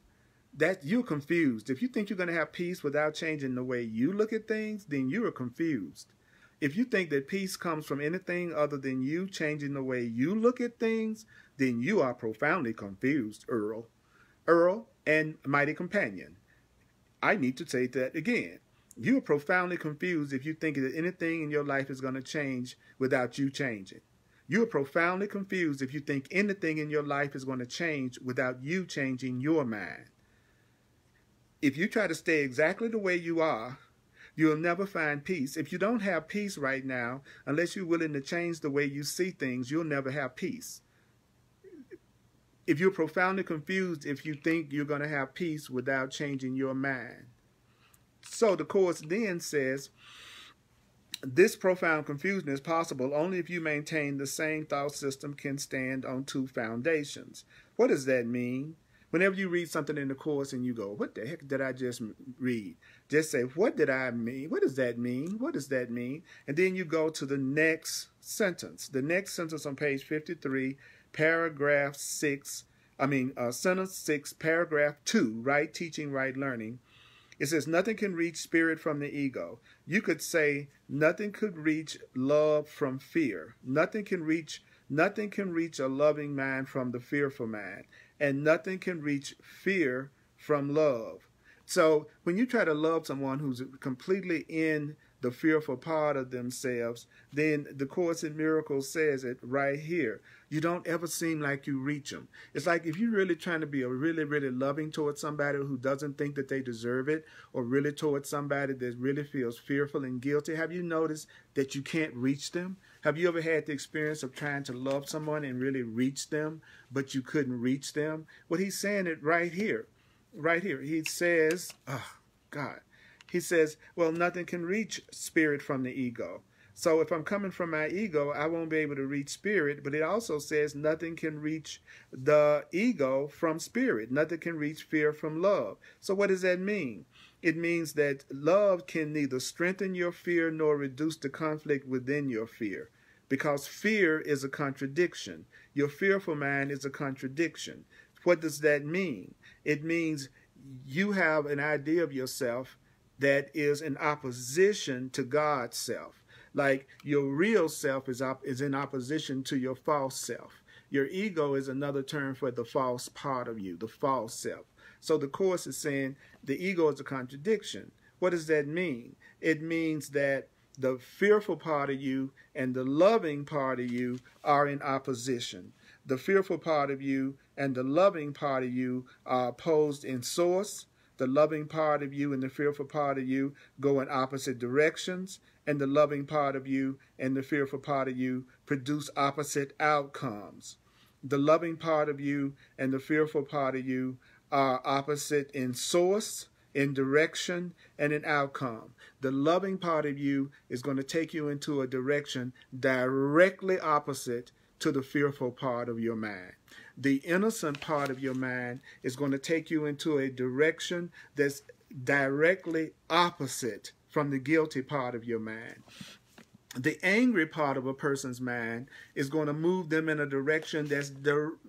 That you're confused. If you think you're going to have peace without changing the way you look at things, then you are confused. If you think that peace comes from anything other than you changing the way you look at things, then you are profoundly confused, Earl. Earl and mighty companion. I need to say that again. You are profoundly confused if you think that anything in your life is going to change without you changing. You are profoundly confused if you think anything in your life is going to change without you changing your mind. If you try to stay exactly the way you are, you'll never find peace. If you don't have peace right now, unless you're willing to change the way you see things, you'll never have peace. If you're profoundly confused if you think you're going to have peace without changing your mind. So the Course then says, this profound confusion is possible only if you maintain the same thought system can stand on two foundations. What does that mean? Whenever you read something in the Course and you go, what the heck did I just read? Just say, what did I mean? What does that mean? What does that mean? And then you go to the next sentence. The next sentence on page 53, paragraph 6, sentence 6, paragraph 2, right teaching, right learning. It says, nothing can reach spirit from the ego. You could say, nothing could reach love from fear. Nothing can reach a loving mind from the fearful mind. And nothing can reach fear from love. So when you try to love someone who's completely in the fearful part of themselves, then the Course in Miracles says it right here. You don't ever seem like you reach them. It's like if you're really trying to be a really, really loving towards somebody who doesn't think that they deserve it, or really towards somebody that really feels fearful and guilty, have you noticed that you can't reach them? Have you ever had the experience of trying to love someone and really reach them, but you couldn't reach them? Well, he's saying it right here. Right here. He says, oh, God. He says, well, nothing can reach spirit from the ego. So if I'm coming from my ego, I won't be able to reach spirit. But it also says nothing can reach the ego from spirit. Nothing can reach fear from love. So what does that mean? It means that love can neither strengthen your fear nor reduce the conflict within your fear. Because fear is a contradiction. Your fearful mind is a contradiction. What does that mean? It means you have an idea of yourself that is in opposition to God's self. Like your real self is in opposition to your false self. Your ego is another term for the false part of you, the false self. So the Course is saying the ego is a contradiction. What does that mean? It means that the fearful part of you and the loving part of you are in opposition. The fearful part of you and the loving part of you are opposed in source. The loving part of you and the fearful part of you go in opposite directions, and the loving part of you and the fearful part of you produce opposite outcomes. The loving part of you and the fearful part of you are opposite in source, in direction, and in outcome. The loving part of you is going to take you into a direction directly opposite to the fearful part of your mind. The innocent part of your mind is going to take you into a direction that's directly opposite from the guilty part of your mind. The angry part of a person's mind is going to move them in a direction that's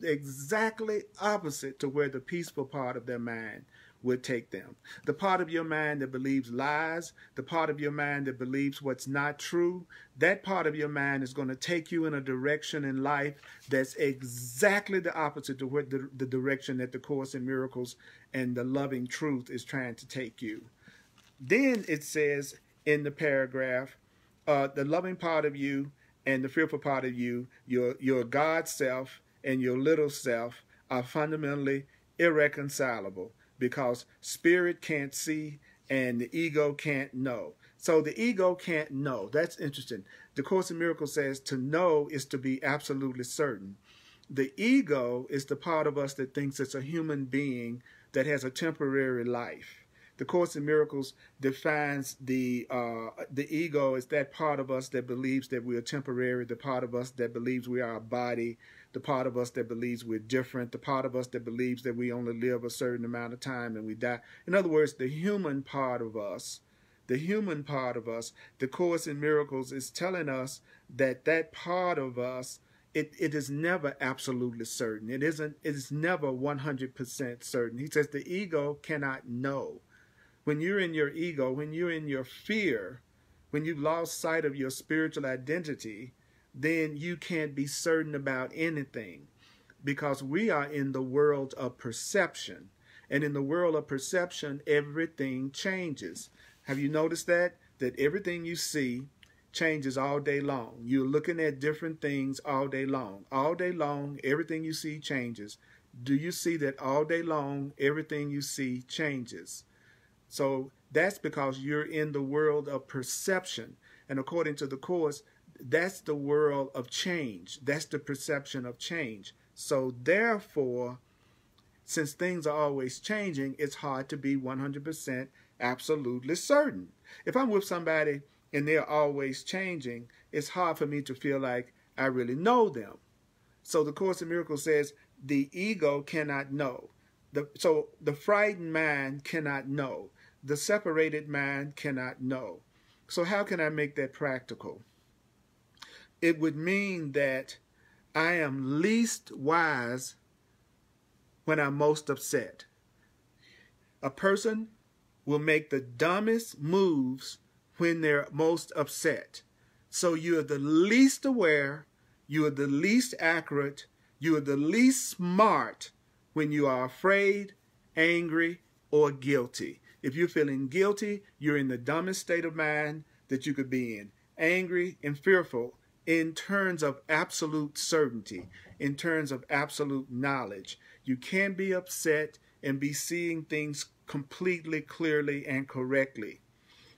exactly opposite to where the peaceful part of their mind would take them. The part of your mind that believes lies, the part of your mind that believes what's not true, that part of your mind is going to take you in a direction in life that's exactly the opposite to where the direction that the Course in Miracles and the loving truth is trying to take you. Then it says in the paragraph, the loving part of you and the fearful part of you, your God self and your little self are fundamentally irreconcilable, because spirit can't see and the ego can't know. So the ego can't know. That's interesting. The Course in Miracles says to know is to be absolutely certain. The ego is the part of us that thinks it's a human being that has a temporary life. The Course in Miracles defines the ego as that part of us that believes that we are temporary, the part of us that believes we are a body, the part of us that believes we're different, the part of us that believes that we only live a certain amount of time and we die. In other words, the human part of us, the Course in Miracles is telling us that that part of us it is never absolutely certain. It is never 100% certain. He says the ego cannot know. When you're in your ego, when you're in your fear, when you've lost sight of your spiritual identity, then you can't be certain about anything, because we are in the world of perception. And in the world of perception, everything changes. Have you noticed that? That everything you see changes all day long. You're looking at different things all day long. All day long, everything you see changes. Do you see that all day long, everything you see changes? So that's because you're in the world of perception. And according to the Course, that's the world of change. That's the perception of change. So therefore, since things are always changing, it's hard to be 100% absolutely certain. If I'm with somebody and they're always changing, it's hard for me to feel like I really know them. So the Course in Miracles says the ego cannot know. So the frightened mind cannot know. The separated mind cannot know. So how can I make that practical? It would mean that I am least wise when I'm most upset. A person will make the dumbest moves when they're most upset. So you are the least aware, you are the least accurate, you are the least smart when you are afraid, angry, or guilty. If you're feeling guilty, you're in the dumbest state of mind that you could be in. Angry and fearful in terms of absolute certainty, in terms of absolute knowledge. You can't be upset and be seeing things completely, clearly, and correctly.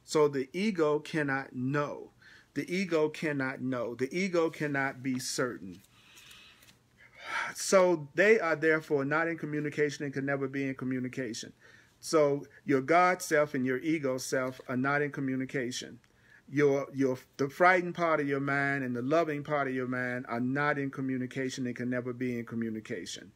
So the ego cannot know. The ego cannot know. The ego cannot be certain. So they are therefore not in communication and can never be in communication. So your God self and your ego self are not in communication. The frightened part of your mind and the loving part of your mind are not in communication and can never be in communication.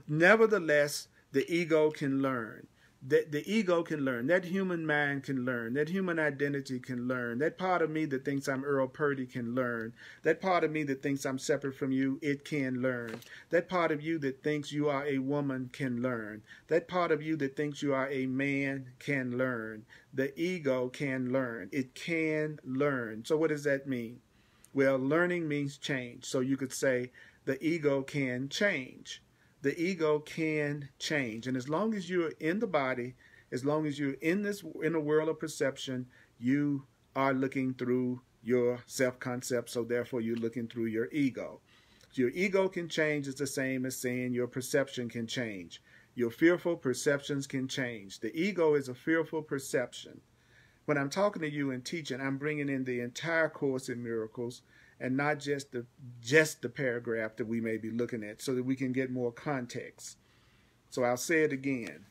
Nevertheless, the ego can learn. The ego can learn. That human mind can learn. That human identity can learn. That part of me that thinks I'm Earl Purdy can learn. That part of me that thinks I'm separate from you, it can learn. That part of you that thinks you are a woman can learn. That part of you that thinks you are a man can learn. The ego can learn. It can learn. So what does that mean? Well, learning means change. So you could say the ego can change. The ego can change. And as long as you're in the body, as long as you're in a world of perception, you are looking through your self-concept. So therefore, you're looking through your ego. So your ego can change is the same as saying your perception can change. Your fearful perceptions can change. The ego is a fearful perception. When I'm talking to you and teaching, I'm bringing in the entire Course in Miracles, and not just the paragraph that we may be looking at, so that we can get more context. So I'll say it again.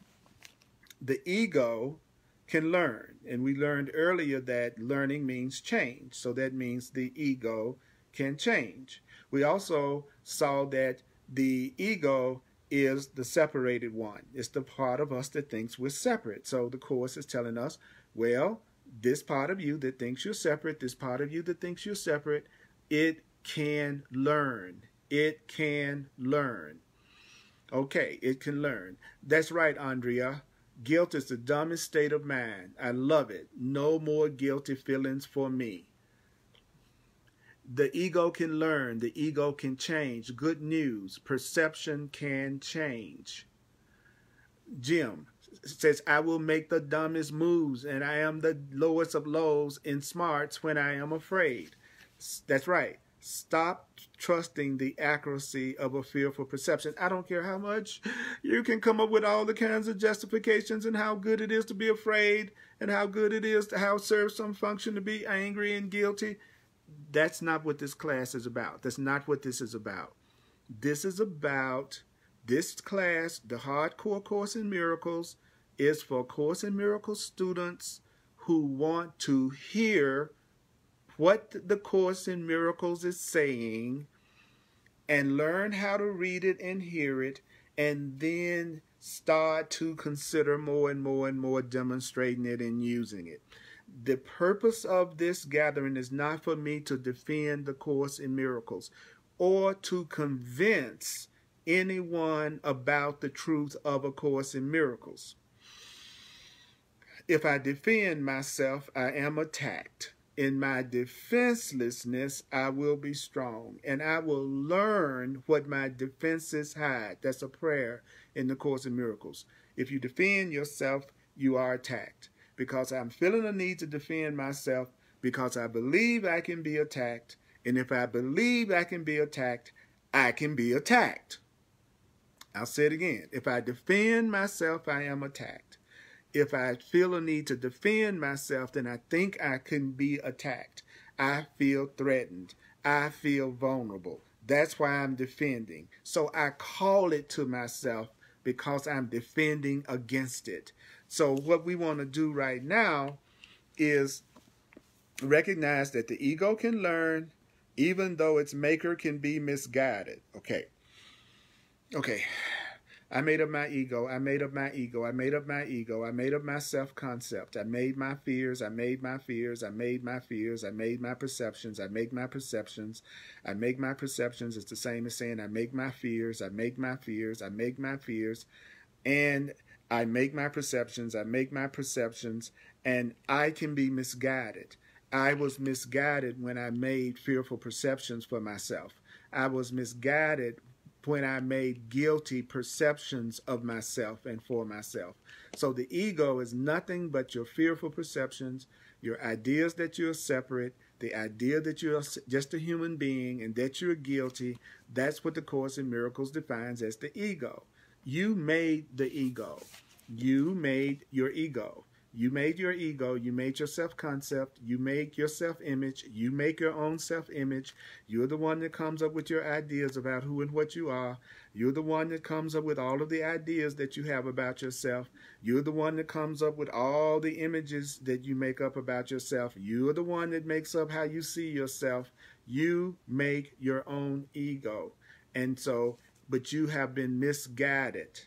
The ego can learn, and we learned earlier that learning means change. So that means the ego can change. We also saw that the ego is the separated one. It's the part of us that thinks we're separate. So the Course is telling us, well, this part of you that thinks you're separate, this part of you that thinks you're separate, it can learn. It can learn. Okay, it can learn. That's right, Andrea. Guilt is the dumbest state of mind. I love it. No more guilty feelings for me. The ego can learn. The ego can change. Good news. Perception can change. Jim says, I will make the dumbest moves, and I am the lowest of lows in smarts when I am afraid. That's right. Stop trusting the accuracy of a fearful perception. I don't care how much you can come up with all the kinds of justifications and how good it is to be afraid and how good it is to how it serves some function to be angry and guilty. That's not what this class is about. That's not what this is about. This is about this class, the Hardcore Course in Miracles, is for Course in Miracles students who want to hear what the Course in Miracles is saying and learn how to read it and hear it, and then start to consider more and more and more demonstrating it and using it. The purpose of this gathering is not for me to defend the Course in Miracles or to convince anyone about the truth of A Course in Miracles. If I defend myself, I am attacked. In my defenselessness, I will be strong, and I will learn what my defenses hide. That's a prayer in the Course in Miracles. If you defend yourself, you are attacked. Because I'm feeling a need to defend myself, because I believe I can be attacked, and if I believe I can be attacked, I can be attacked. I'll say it again. If I defend myself, I am attacked. If I feel a need to defend myself, then I think I can be attacked. I feel threatened. I feel vulnerable. That's why I'm defending. So I call it to myself because I'm defending against it. So what we want to do right now is recognize that the ego can learn even though its maker can be misguided. Okay. I made up my ego. I made up my ego. I made up my ego. I made up my self-concept. I made my fears. I made my fears. I made my fears. I made my perceptions. I make my perceptions. I make my perceptions. It's the same as saying I make my fears. I make my fears. I make my fears. And I make my perceptions. I make my perceptions. And I can be misguided. I was misguided when I made fearful perceptions for myself. I was misguided when I made guilty perceptions of myself and for myself. So the ego is nothing but your fearful perceptions, your ideas that you're separate, the idea that you're just a human being and that you're guilty. That's what the Course in Miracles defines as the ego. You made the ego. You made your ego. You made your ego, you made your self-concept, you make your self-image, you make your own self-image. You're the one that comes up with your ideas about who and what you are. You're the one that comes up with all of the ideas that you have about yourself. You're the one that comes up with all the images that you make up about yourself. You're the one that makes up how you see yourself. You make your own ego. And so, but you have been misguided.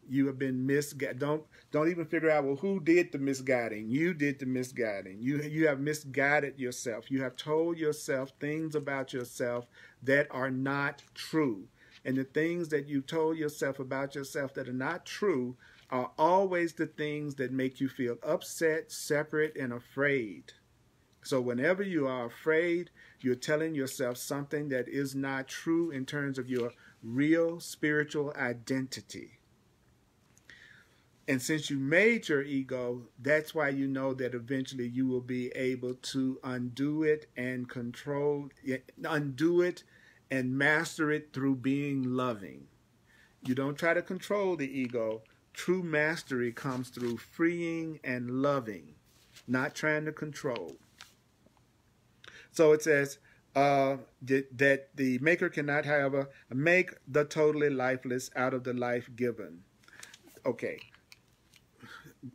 You have been misguided. Don't even figure out, well, who did the misguiding? You did the misguiding. You have misguided yourself. You have told yourself things about yourself that are not true. And the things that you told yourself about yourself that are not true are always the things that make you feel upset, separate, and afraid. So whenever you are afraid, you're telling yourself something that is not true in terms of your real spiritual identity. And since you made your ego, that's why you know that eventually you will be able to undo it and undo it and master it through being loving. You don't try to control the ego. True mastery comes through freeing and loving, not trying to control. So it says that the maker cannot, however, make the totally lifeless out of the life given. Okay.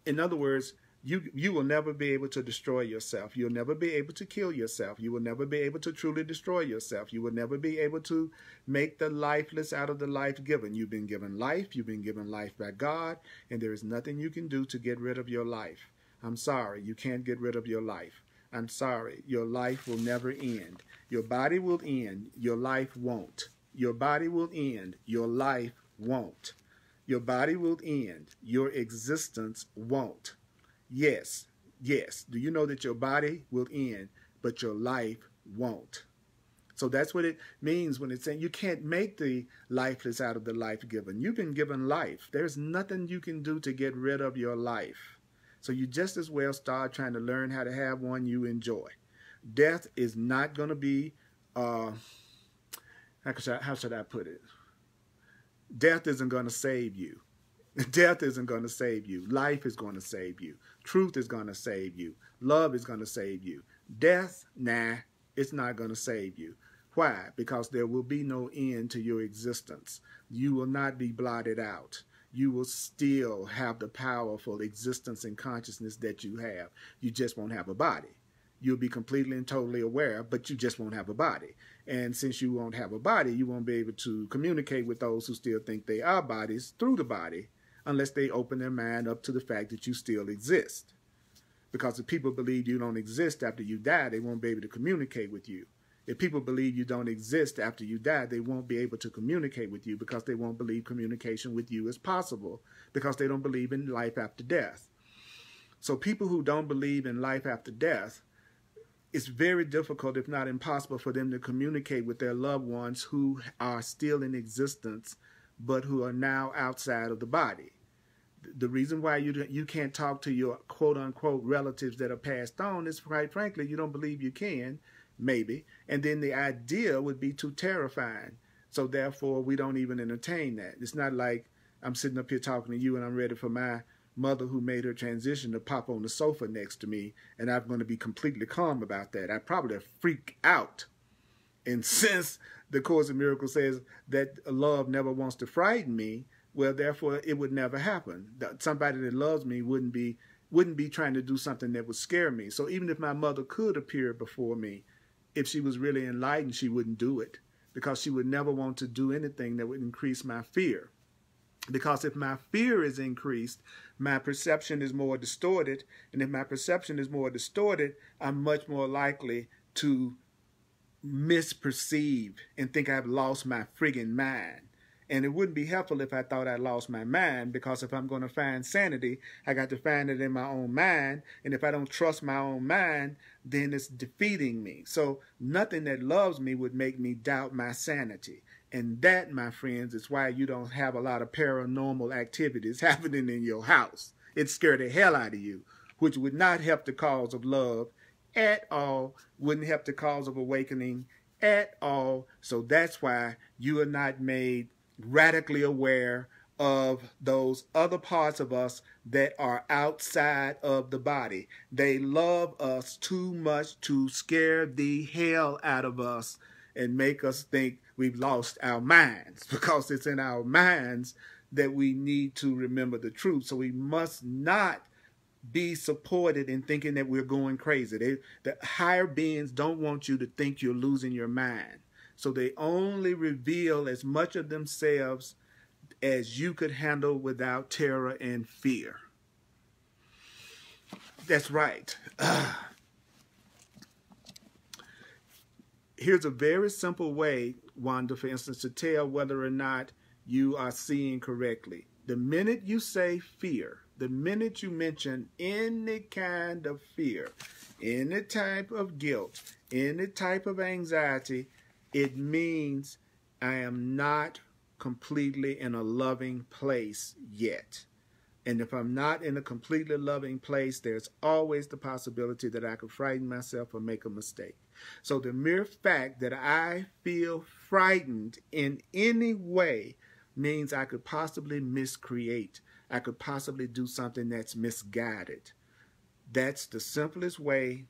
In other words, you will never be able to destroy yourself. You'll never be able to kill yourself. You will never be able to truly destroy yourself. You will never be able to make the lifeless out of the life given. You've been given life. You've been given life by God, and there is nothing you can do to get rid of your life. I'm sorry, you can't get rid of your life. I'm sorry, your life will never end. Your body will end. Your life won't. Your body will end. Your life won't. Your body will end. Your existence won't. Yes, yes. Do you know that your body will end, but your life won't? So that's what it means when it's saying you can't make the lifeless out of the life given. You've been given life. There's nothing you can do to get rid of your life. So you just as well start trying to learn how to have one you enjoy. Death is not going to be, how should I put it? Death isn't going to save you. Death isn't going to save you. Life is going to save you. Truth is going to save you. Love is going to save you. Death, nah, it's not going to save you. Why? Because there will be no end to your existence. You will not be blotted out. You will still have the powerful existence and consciousness that you have. You just won't have a body. You'll be completely and totally aware, but you just won't have a body. And since you won't have a body, you won't be able to communicate with those who still think they are bodies through the body unless they open their mind up to the fact that you still exist. Because if people believe you don't exist after you die, they won't be able to communicate with you. If people believe you don't exist after you die, they won't be able to communicate with you because they won't believe communication with you is possible because they don't believe in life after death. So people who don't believe in life after death, it's very difficult, if not impossible, for them to communicate with their loved ones who are still in existence but who are now outside of the body. The reason why you can't talk to your quote-unquote relatives that are passed on is, quite frankly, you don't believe you can, maybe. And then the idea would be too terrifying. So therefore, we don't even entertain that. It's not like I'm sitting up here talking to you and I'm ready for my mother who made her transition to pop on the sofa next to me, and I'm going to be completely calm about that. I probably freak out. And since the Course in Miracles says that love never wants to frighten me, well, therefore, it would never happen. Somebody that loves me wouldn't be trying to do something that would scare me. So even if my mother could appear before me, if she was really enlightened, she wouldn't do it because she would never want to do anything that would increase my fear. Because if my fear is increased, my perception is more distorted. And if my perception is more distorted, I'm much more likely to misperceive and think I've lost my friggin' mind. And it wouldn't be helpful if I thought I lost my mind, because if I'm going to find sanity, I got to find it in my own mind. And if I don't trust my own mind, then it's defeating me. So nothing that loves me would make me doubt my sanity. And that, my friends, is why you don't have a lot of paranormal activities happening in your house. It scared the hell out of you, which would not help the cause of love at all, wouldn't help the cause of awakening at all. So that's why you are not made radically aware of those other parts of us that are outside of the body. They love us too much to scare the hell out of us and make us think we've lost our minds, because it's in our minds that we need to remember the truth. So we must not be supported in thinking that we're going crazy. The higher beings don't want you to think you're losing your mind. So they only reveal as much of themselves as you could handle without terror and fear. That's right. Here's a very simple way, Wanda, for instance, to tell whether or not you are seeing correctly. The minute you say fear, the minute you mention any kind of fear, any type of guilt, any type of anxiety, it means I am not completely in a loving place yet. And if I'm not in a completely loving place, there's always the possibility that I could frighten myself or make a mistake. So the mere fact that I feel frightened in any way means I could possibly miscreate. I could possibly do something that's misguided. That's the simplest way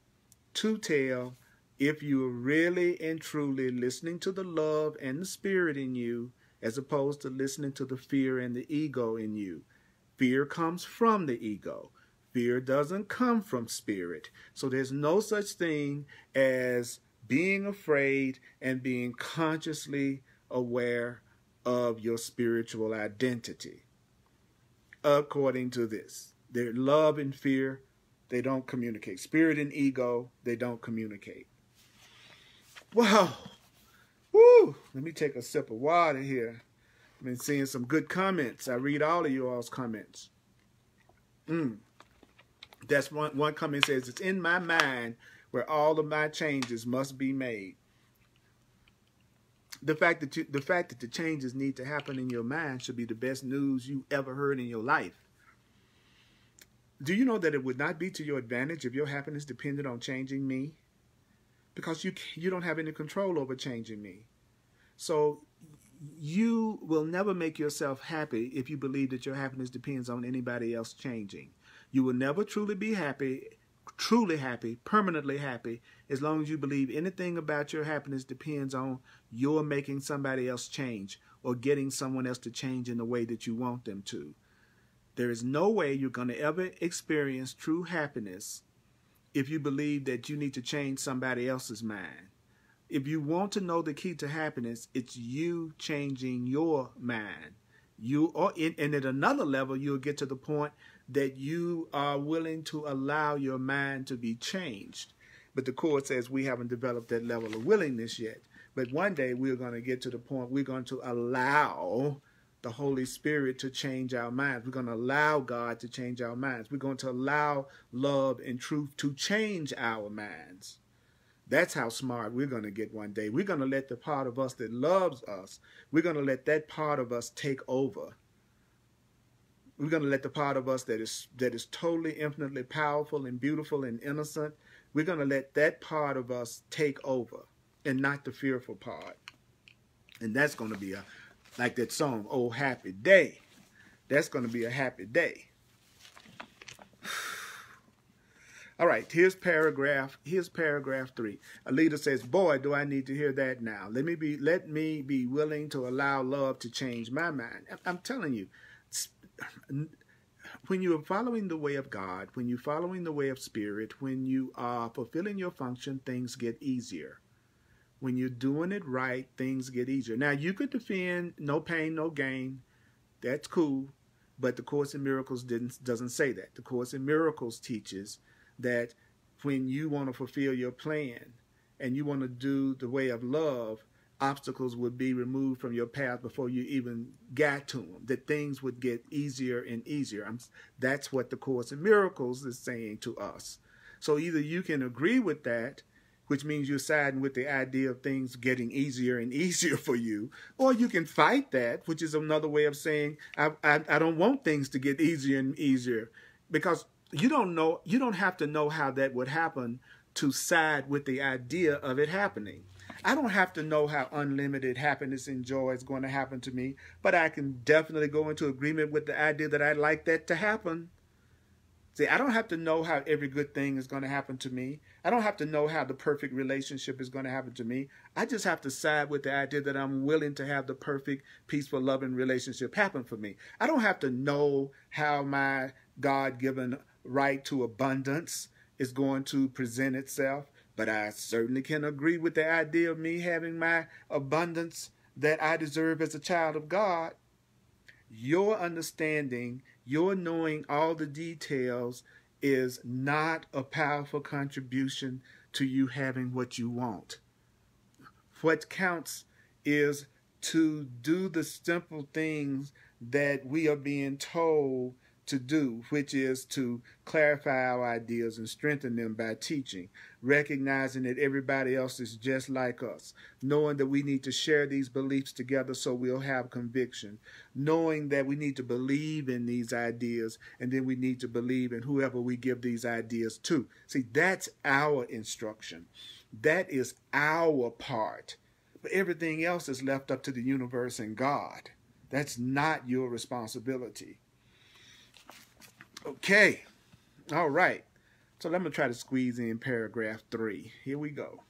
to tell if you're really and truly listening to the love and the spirit in you, as opposed to listening to the fear and the ego in you. Fear comes from the ego. Fear doesn't come from spirit. So there's no such thing as being afraid and being consciously aware of your spiritual identity. According to this, their love and fear, they don't communicate. Spirit and ego, they don't communicate. Wow. Woo. Let me take a sip of water here. I've been seeing some good comments. I read all of you all's comments. That's one comment says, it's in my mind where all of my changes must be made. The fact that the changes need to happen in your mind should be the best news you ever heard in your life. Do you know that it would not be to your advantage if your happiness depended on changing me? Because you don't have any control over changing me. So you will never make yourself happy if you believe that your happiness depends on anybody else changing. You will never truly be happy, permanently happy, as long as you believe anything about your happiness depends on your making somebody else change or getting someone else to change in the way that you want them to. There is no way you're going to ever experience true happiness if you believe that you need to change somebody else's mind. If you want to know the key to happiness, it's you changing your mind. And at another level, you'll get to the point that you are willing to allow your mind to be changed. But the Court says we haven't developed that level of willingness yet. But one day we're going to get to the point we're going to allow the Holy Spirit to change our minds. We're going to allow God to change our minds. We're going to allow love and truth to change our minds. That's how smart we're going to get one day. We're going to let the part of us that loves us, we're going to let that part of us take over. We're going to let the part of us that is totally, infinitely powerful and beautiful and innocent, we're going to let that part of us take over and not the fearful part. And that's going to be like that song, Oh Happy Day. That's going to be a happy day. All right, here's paragraph 3. A leader says, boy, do I need to hear that now. Let me be willing to allow love to change my mind. I'm telling you, when you are following the way of God, when you're following the way of Spirit, when you are fulfilling your function, things get easier. When you're doing it right, things get easier. Now, you could defend no pain, no gain. That's cool. But the Course in Miracles doesn't say that. The Course in Miracles teaches that when you want to fulfill your plan and you want to do the way of love, obstacles would be removed from your path before you even got to them, that things would get easier and easier. That's what the Course in Miracles is saying to us. So either you can agree with that, which means you're siding with the idea of things getting easier and easier for you, or you can fight that, which is another way of saying, I don't want things to get easier and easier, because you don't have to know how that would happen to side with the idea of it happening. I don't have to know how unlimited happiness and joy is going to happen to me, but I can definitely go into agreement with the idea that I'd like that to happen. See, I don't have to know how every good thing is going to happen to me. I don't have to know how the perfect relationship is going to happen to me. I just have to side with the idea that I'm willing to have the perfect, peaceful, loving relationship happen for me. I don't have to know how my God-given right to abundance is going to present itself, but I certainly can agree with the idea of me having my abundance that I deserve as a child of God. Your understanding, your knowing all the details is not a powerful contribution to you having what you want. What counts is to do the simple things that we are being told to do, which is to clarify our ideas and strengthen them by teaching, recognizing that everybody else is just like us, knowing that we need to share these beliefs together so we'll have conviction, knowing that we need to believe in these ideas, and then we need to believe in whoever we give these ideas to. See, that's our instruction. That is our part. But everything else is left up to the universe and God. That's not your responsibility. Okay, all right. So let me try to squeeze in paragraph 3. Here we go.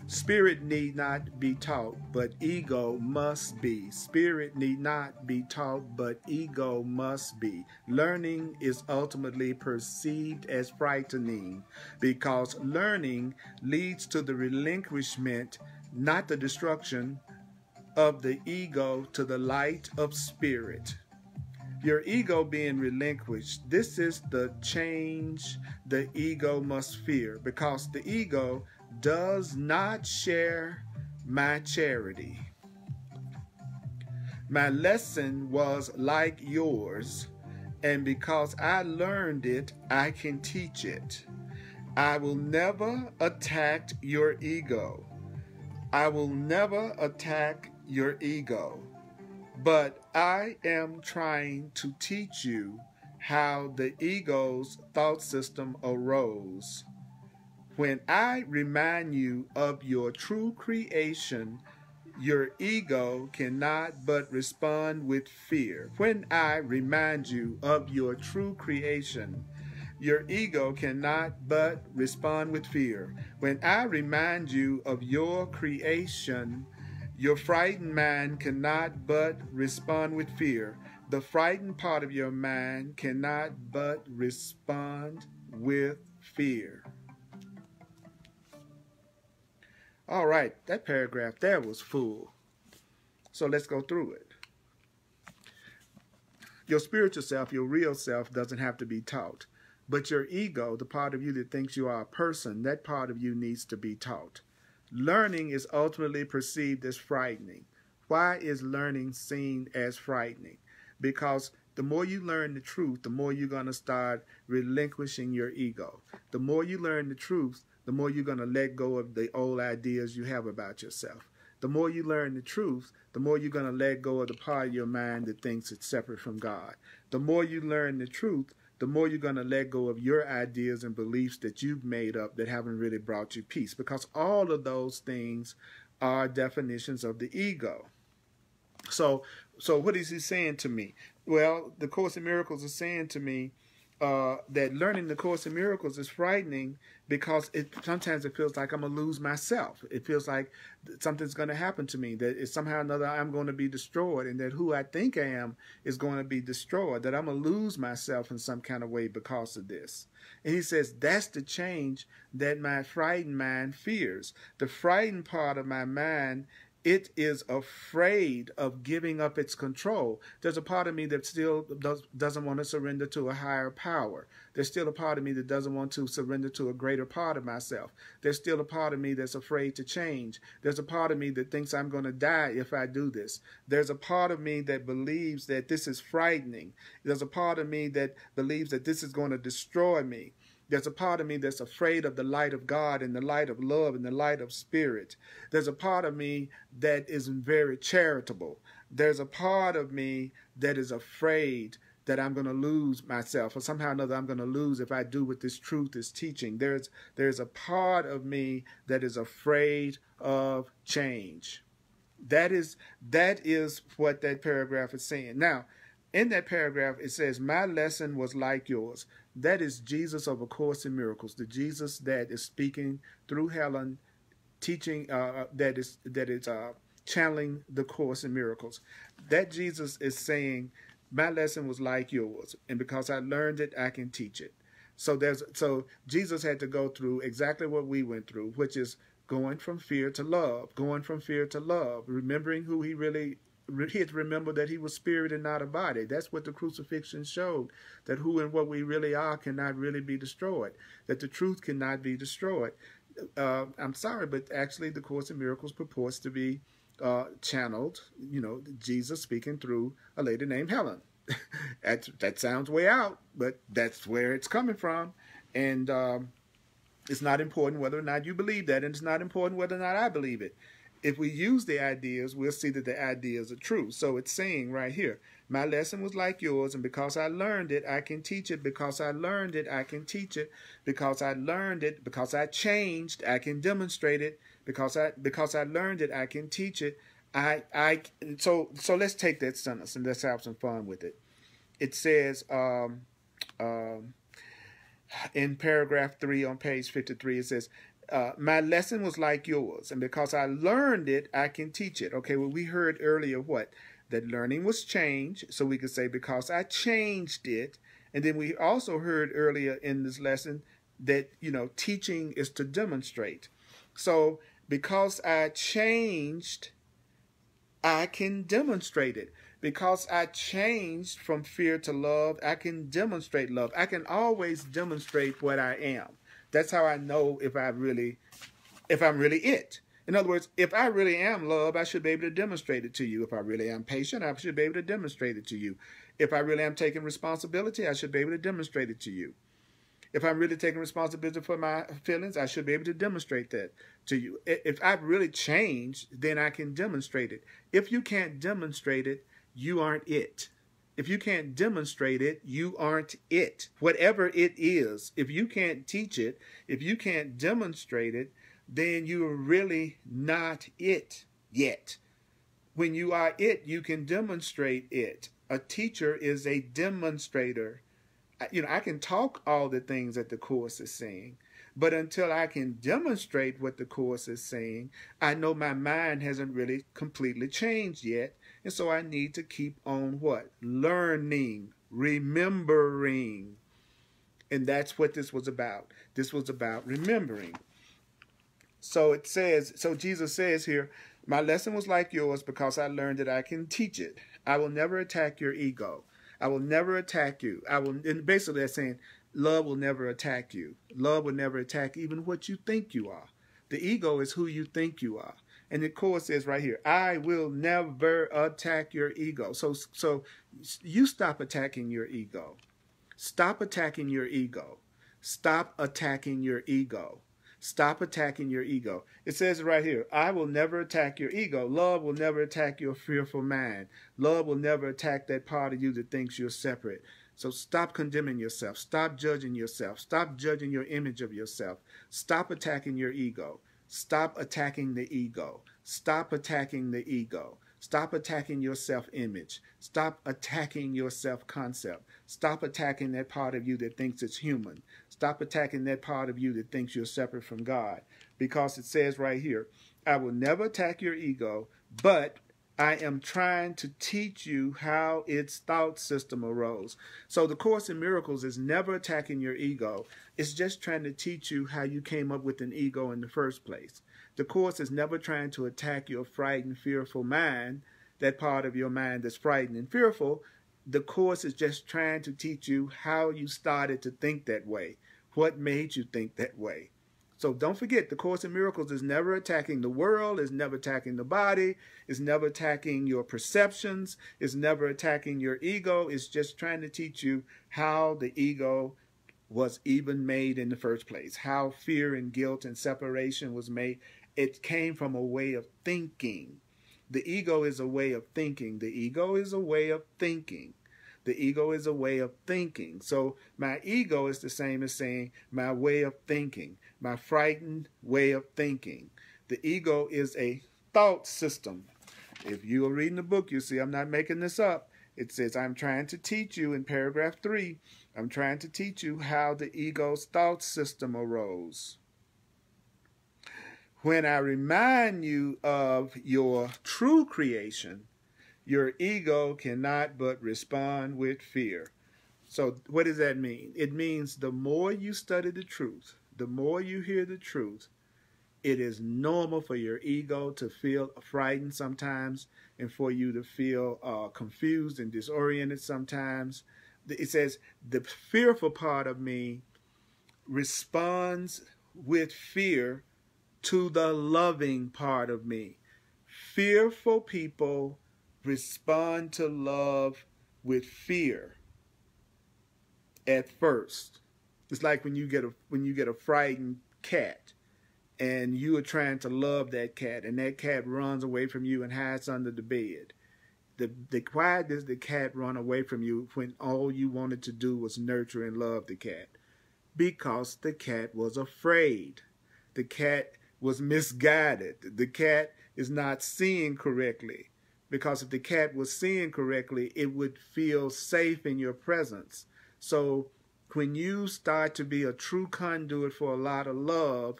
Spirit need not be taught, but ego must be. Spirit need not be taught, but ego must be. Learning is ultimately perceived as frightening because learning leads to the relinquishment, not the destruction, of the ego to the light of spirit. Your ego being relinquished, this is the change the ego must fear, because the ego does not share my charity. My lesson was like yours, and because I learned it, I can teach it. I will never attack your ego. I will never attack your ego, but I am trying to teach you how the ego's thought system arose. When I remind you of your true creation, your ego cannot but respond with fear. When I remind you of your true creation, your ego cannot but respond with fear. When I remind you of your creation, your frightened mind cannot but respond with fear. The frightened part of your mind cannot but respond with fear. All right, that paragraph there was full. So let's go through it. Your spiritual self, your real self, doesn't have to be taught. But your ego, the part of you that thinks you are a person, that part of you needs to be taught. Learning is ultimately perceived as frightening. Why is learning seen as frightening? Because the more you learn the truth, the more you're going to start relinquishing your ego. The more you learn the truth, the more you're going to let go of the old ideas you have about yourself. The more you learn the truth, the more you're going to let go of the part of your mind that thinks it's separate from God. The more you learn the truth, the more you're going to let go of your ideas and beliefs that you've made up that haven't really brought you peace. Because all of those things are definitions of the ego. So what is he saying to me? Well, the Course in Miracles is saying to me that learning the Course in Miracles is frightening because sometimes it feels like I'm going to lose myself. It feels like something's going to happen to me, that somehow or another I'm going to be destroyed, and that who I think I am is going to be destroyed, that I'm going to lose myself in some kind of way because of this. And he says that's the change that my frightened mind fears. The frightened part of my mind, it is afraid of giving up its control. There's a part of me that still doesn't want to surrender to a higher power. There's still a part of me that doesn't want to surrender to a greater part of myself. There's still a part of me that's afraid to change. There's a part of me that thinks I'm going to die if I do this. There's a part of me that believes that this is frightening. There's a part of me that believes that this is going to destroy me. There's a part of me that's afraid of the light of God and the light of love and the light of spirit. There's a part of me that isn't very charitable. There's a part of me that is afraid that I'm going to lose myself, or somehow or another I'm going to lose if I do what this truth is teaching. There's a part of me that is afraid of change. That is what that paragraph is saying. Now, in that paragraph, it says, my lesson was like yours. That is Jesus of A Course in Miracles, the Jesus that is speaking through Helen, teaching, that is channeling the Course in Miracles. That Jesus is saying, my lesson was like yours, and because I learned it, I can teach it. So Jesus had to go through exactly what we went through, which is going from fear to love, remembering who he really. He had to remember that he was spirit and not a body. That's what the crucifixion showed, that who and what we really are cannot really be destroyed, that the truth cannot be destroyed. I'm sorry, but actually the Course in Miracles purports to be channeled, Jesus speaking through a lady named Helen. That sounds way out, but that's where it's coming from. And it's not important whether or not you believe that, and it's not important whether or not I believe it. If we use the ideas, we'll see that the ideas are true. So it's saying right here, my lesson was like yours, and because I learned it, I can teach it. Because I learned it, I can teach it. Because I learned it, because I changed, I can demonstrate it. Because I learned it, I can teach it. So let's take that sentence and let's have some fun with it. It says in paragraph 3 on page 53, it says, my lesson was like yours, and because I learned it, I can teach it. Okay, well, we heard earlier what? That learning was change, so we could say because I changed it. And then we also heard earlier in this lesson that, teaching is to demonstrate. So because I changed, I can demonstrate it. Because I changed from fear to love, I can demonstrate love. I can always demonstrate what I am. That's how I know if I'm really it. In other words, if I really am love, I should be able to demonstrate it to you. If I really am patient, I should be able to demonstrate it to you. If I really am taking responsibility, I should be able to demonstrate it to you. If I'm really taking responsibility for my feelings, I should be able to demonstrate that to you. If I've really changed, then I can demonstrate it. If you can't demonstrate it, you aren't it. If you can't demonstrate it, you aren't it. Whatever it is, if you can't teach it, if you can't demonstrate it, then you're really not it yet. When you are it, you can demonstrate it. A teacher is a demonstrator. I can talk all the things that the Course is saying, but until I can demonstrate what the Course is saying, I know my mind hasn't really completely changed yet. And so I need to keep on what? Learning, remembering. And that's what this was about. This was about remembering. So Jesus says here, my lesson was like yours because I learned that I can teach it. I will never attack your ego. I will never attack you. And basically that's saying love will never attack you. Love will never attack even what you think you are. The ego is who you think you are. And the Course says right here, I will never attack your ego. So you stop attacking your ego. Stop attacking your ego. Stop attacking your ego. Stop attacking your ego. It says right here, I will never attack your ego. Love will never attack your fearful mind. Love will never attack that part of you that thinks you're separate. So stop condemning yourself. Stop judging yourself. Stop judging your image of yourself. Stop attacking your ego. Stop attacking the ego. Stop attacking the ego. Stop attacking your self-image. Stop attacking your self-concept. Stop attacking that part of you that thinks it's human. Stop attacking that part of you that thinks you're separate from God. Because it says right here, I will never attack your ego, but I am trying to teach you how its thought system arose. So the Course in Miracles is never attacking your ego. It's just trying to teach you how you came up with an ego in the first place. The Course is never trying to attack your frightened, fearful mind, that part of your mind that's frightened and fearful. The Course is just trying to teach you how you started to think that way, what made you think that way. So don't forget, the Course in Miracles is never attacking the world, is never attacking the body, is never attacking your perceptions, is never attacking your ego. It's just trying to teach you how the ego was even made in the first place, how fear and guilt and separation was made. It came from a way of thinking. The ego is a way of thinking. The ego is a way of thinking. The ego is a way of thinking. So my ego is the same as saying my way of thinking, my frightened way of thinking. The ego is a thought system. If you are reading the book, you see I'm not making this up. It says I'm trying to teach you in paragraph 3, I'm trying to teach you how the ego's thought system arose. When I remind you of your true creation, your ego cannot but respond with fear. So what does that mean? It means the more you study the truth, the more you hear the truth, it is normal for your ego to feel frightened sometimes and for you to feel confused and disoriented sometimes. It says the fearful part of me responds with fear to the loving part of me. Fearful people respond to love with fear at first. It's like when you get a frightened cat and you are trying to love that cat and that cat runs away from you and hides under the bed. Why does the cat run away from you when all you wanted to do was nurture and love the cat? Because the cat was afraid. The cat was misguided. The cat is not seeing correctly. Because if the cat was seeing correctly, it would feel safe in your presence. So when you start to be a true conduit for a lot of love,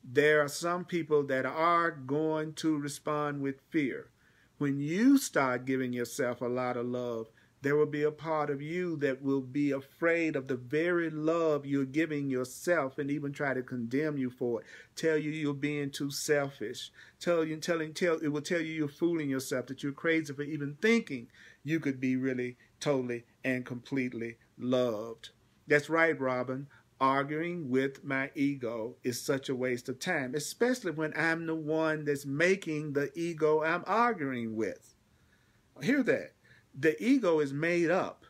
there are some people that are going to respond with fear. When you start giving yourself a lot of love, there will be a part of you that will be afraid of the very love you're giving yourself and even try to condemn you for it. Tell you you're being too selfish. It will tell you you're fooling yourself, that you're crazy for even thinking you could be really, totally, and completely loved. That's right, Robin. Arguing with my ego is such a waste of time, especially when I'm the one that's making the ego I'm arguing with. Hear that. The ego is made up.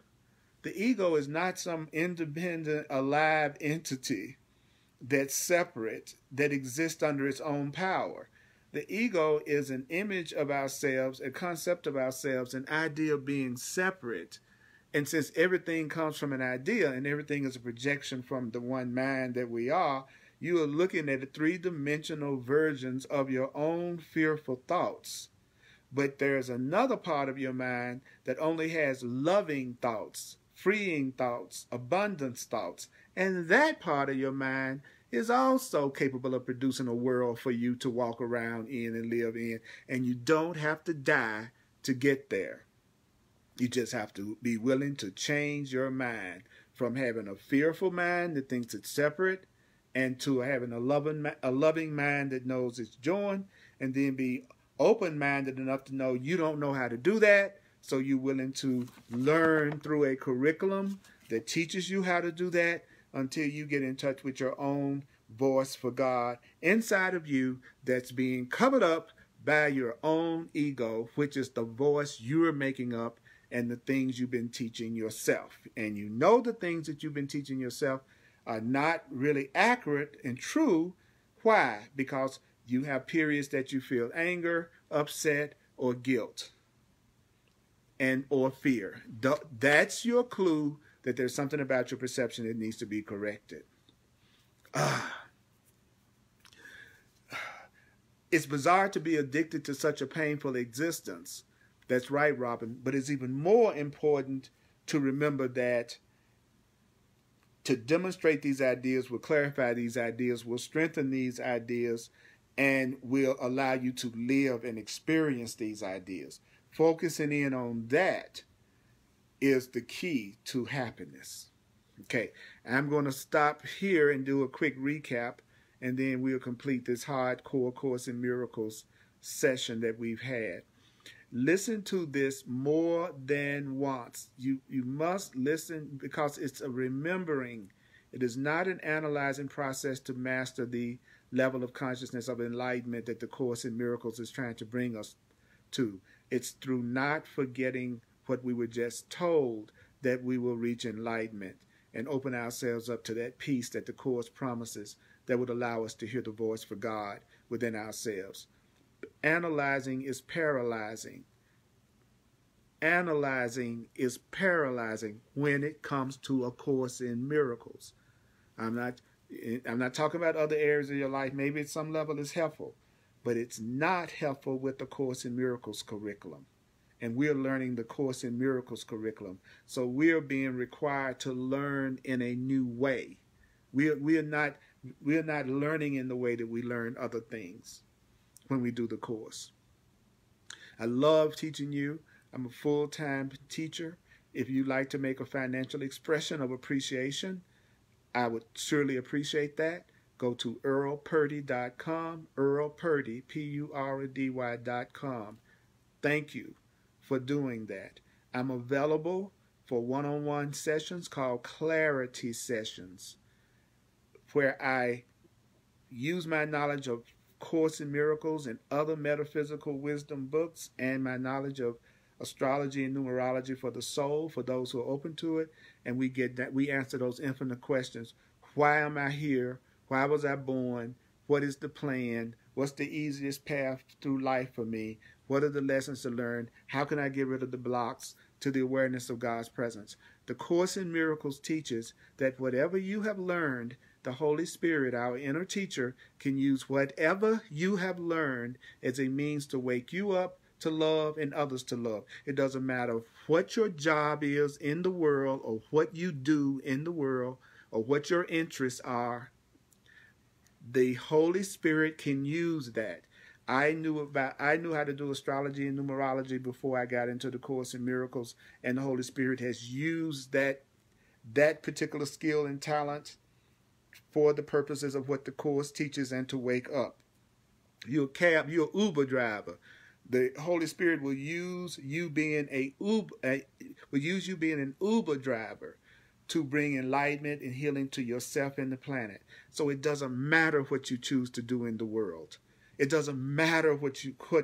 The ego is not some independent, alive entity that's separate, that exists under its own power. The ego is an image of ourselves, a concept of ourselves, an idea of being separate. And since everything comes from an idea and everything is a projection from the one mind that we are, you are looking at the three-dimensional versions of your own fearful thoughts. But there's another part of your mind that only has loving thoughts, freeing thoughts, abundance thoughts. And that part of your mind is also capable of producing a world for you to walk around in and live in. And you don't have to die to get there. You just have to be willing to change your mind from having a fearful mind that thinks it's separate and to having a loving mind that knows it's joined, and then be open-minded enough to know you don't know how to do that, So you're willing to learn through a curriculum that teaches you how to do that until you get in touch with your own voice for God inside of you that's being covered up by your own ego, which is the voice you're making up and the things you've been teaching yourself. And you know the things that you've been teaching yourself are not really accurate and true. Why? Because you have periods that you feel anger, upset, or guilt, and or fear. That's your clue that there's something about your perception that needs to be corrected. It's bizarre to be addicted to such a painful existence. That's right, Robin. But it's even more important to remember that to demonstrate these ideas will clarify these ideas, will strengthen these ideas, and will allow you to live and experience these ideas. Focusing in on that is the key to happiness. Okay, I'm going to stop here and do a quick recap, and then we'll complete this hardcore Course in Miracles session that we've had. Listen to this more than once. You must listen because it's a remembering. It is not an analyzing process to master the level of consciousness of enlightenment that the Course in Miracles is trying to bring us to. It's through not forgetting what we were just told that we will reach enlightenment and open ourselves up to that peace that the Course promises that would allow us to hear the voice for God within ourselves. Analyzing is paralyzing. Analyzing is paralyzing when it comes to a Course in Miracles. I'm not talking about other areas of your life. Maybe at some level it's helpful, but it's not helpful with the Course in Miracles curriculum. And we're learning the Course in Miracles curriculum. So we're being required to learn in a new way. We're not learning in the way that we learn other things when we do the course. I love teaching you. I'm a full-time teacher. If you'd like to make a financial expression of appreciation, I would surely appreciate that. Go to earlpurdy.com, Earl Purdy, Purdy.com. Thank you for doing that. I'm available for one-on-one sessions called Clarity Sessions, where I use my knowledge of Course in Miracles and other metaphysical wisdom books and my knowledge of astrology and numerology for the soul, for those who are open to it, and we answer those infinite questions. Why am I here? Why was I born? What is the plan? What's the easiest path through life for me? What are the lessons to learn? How can I get rid of the blocks to the awareness of God's presence? The Course in Miracles teaches that whatever you have learned, the Holy Spirit, our inner teacher, can use whatever you have learned as a means to wake you up to love and others to love. It doesn't matter what your job is in the world or what you do in the world or what your interests are. The Holy Spirit can use that. I knew how to do astrology and numerology before I got into the Course in Miracles, and the Holy Spirit has used that particular skill and talent for the purposes of what the Course teaches and to wake up. You're an Uber driver. The Holy Spirit will use you being an Uber driver to bring enlightenment and healing to yourself and the planet. So it doesn't matter what you choose to do in the world. It doesn't matter what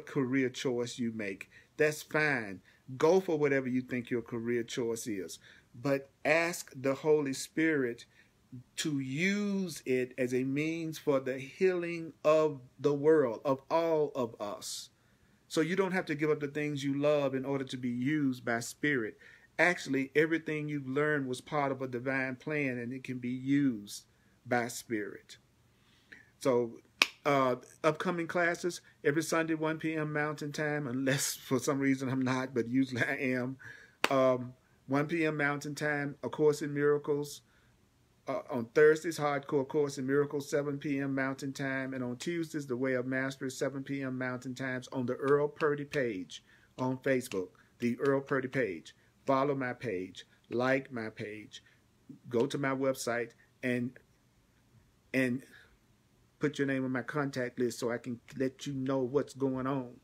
career choice you make. That's fine. Go for whatever you think your career choice is. But ask the Holy Spirit to use it as a means for the healing of the world, of all of us. So you don't have to give up the things you love in order to be used by Spirit. Actually, everything you've learned was part of a divine plan, and it can be used by Spirit. So upcoming classes, every Sunday, 1 p.m. Mountain Time, unless for some reason I'm not, but usually I am. 1 p.m. Mountain Time, A Course in Miracles. On Thursdays, Hardcore Course in Miracles, 7 p.m. Mountain Time. And on Tuesdays, The Way of Mastery, 7 p.m. Mountain Times on the Earl Purdy page on Facebook, the Earl Purdy page. Follow my page, like my page, go to my website, and put your name on my contact list so I can let you know what's going on.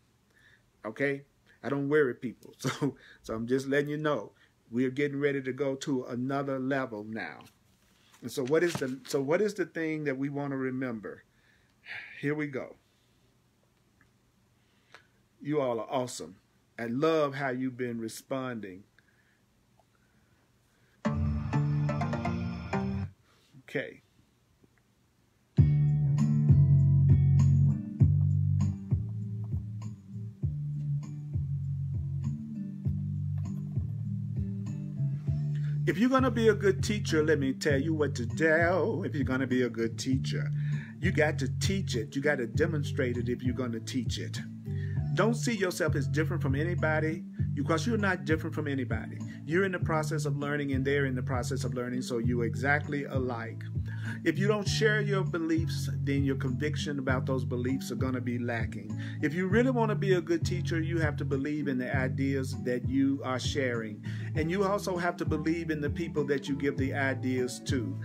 Okay? I don't worry people. So I'm just letting you know we're getting ready to go to another level now. And so what is the thing that we want to remember? Here we go. You all are awesome. I love how you've been responding. Okay. If you're going to be a good teacher, let me tell you what to do. If you're going to be a good teacher, you got to teach it. You got to demonstrate it if you're going to teach it. Don't see yourself as different from anybody, because you're not different from anybody. You're in the process of learning and they're in the process of learning, so you're exactly alike. If you don't share your beliefs, then your conviction about those beliefs are going to be lacking. If you really want to be a good teacher, you have to believe in the ideas that you are sharing. And you also have to believe in the people that you give the ideas to.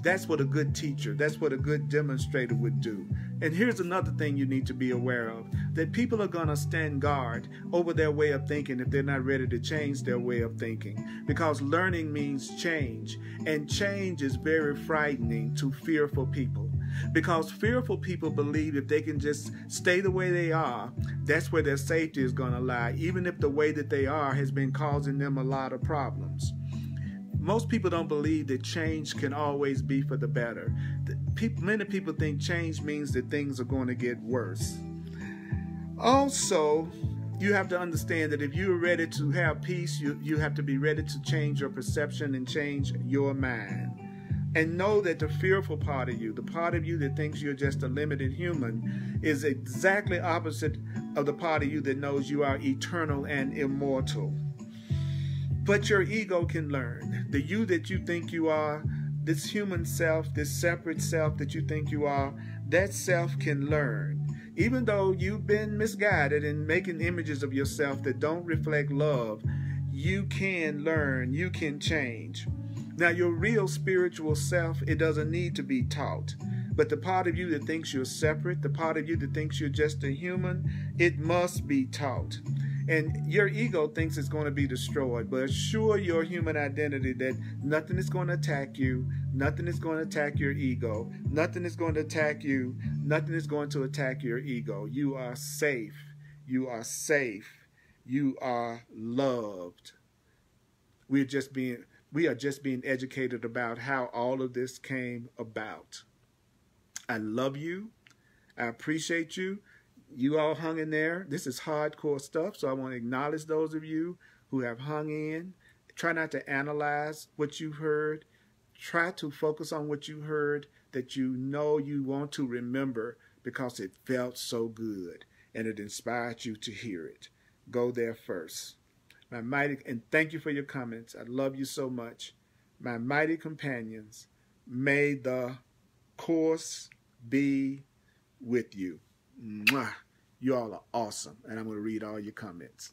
That's what a good teacher, that's what a good demonstrator would do. And here's another thing you need to be aware of, that people are going to stand guard over their way of thinking if they're not ready to change their way of thinking. Because learning means change, and change is very frightening to fearful people. Because fearful people believe if they can just stay the way they are, that's where their safety is going to lie, even if the way that they are has been causing them a lot of problems. Most people don't believe that change can always be for the better. Many people think change means that things are going to get worse. Also, you have to understand that if you're ready to have peace, you have to be ready to change your perception and change your mind. And know that the fearful part of you, the part of you that thinks you're just a limited human, is exactly opposite of the part of you that knows you are eternal and immortal. But your ego can learn. The you that you think you are, this human self, this separate self that you think you are, that self can learn. Even though you've been misguided in making images of yourself that don't reflect love, you can learn, you can change. Now, your real spiritual self, it doesn't need to be taught. But the part of you that thinks you're separate, the part of you that thinks you're just a human, it must be taught. And your ego thinks it's going to be destroyed, but assure your human identity that nothing is going to attack you, nothing is going to attack your ego, nothing is going to attack you, nothing is going to attack your ego. You are safe. You are safe. You are loved. We are just being educated about how all of this came about. I love you. I appreciate you. You all hung in there. This is hardcore stuff, so I want to acknowledge those of you who have hung in. Try not to analyze what you've heard. Try to focus on what you heard that you know you want to remember because it felt so good and it inspired you to hear it. Go there first. My mighty, and thank you for your comments. I love you so much. My mighty companions, may the course be with you. Mwah. You all are awesome, and I'm going to read all your comments.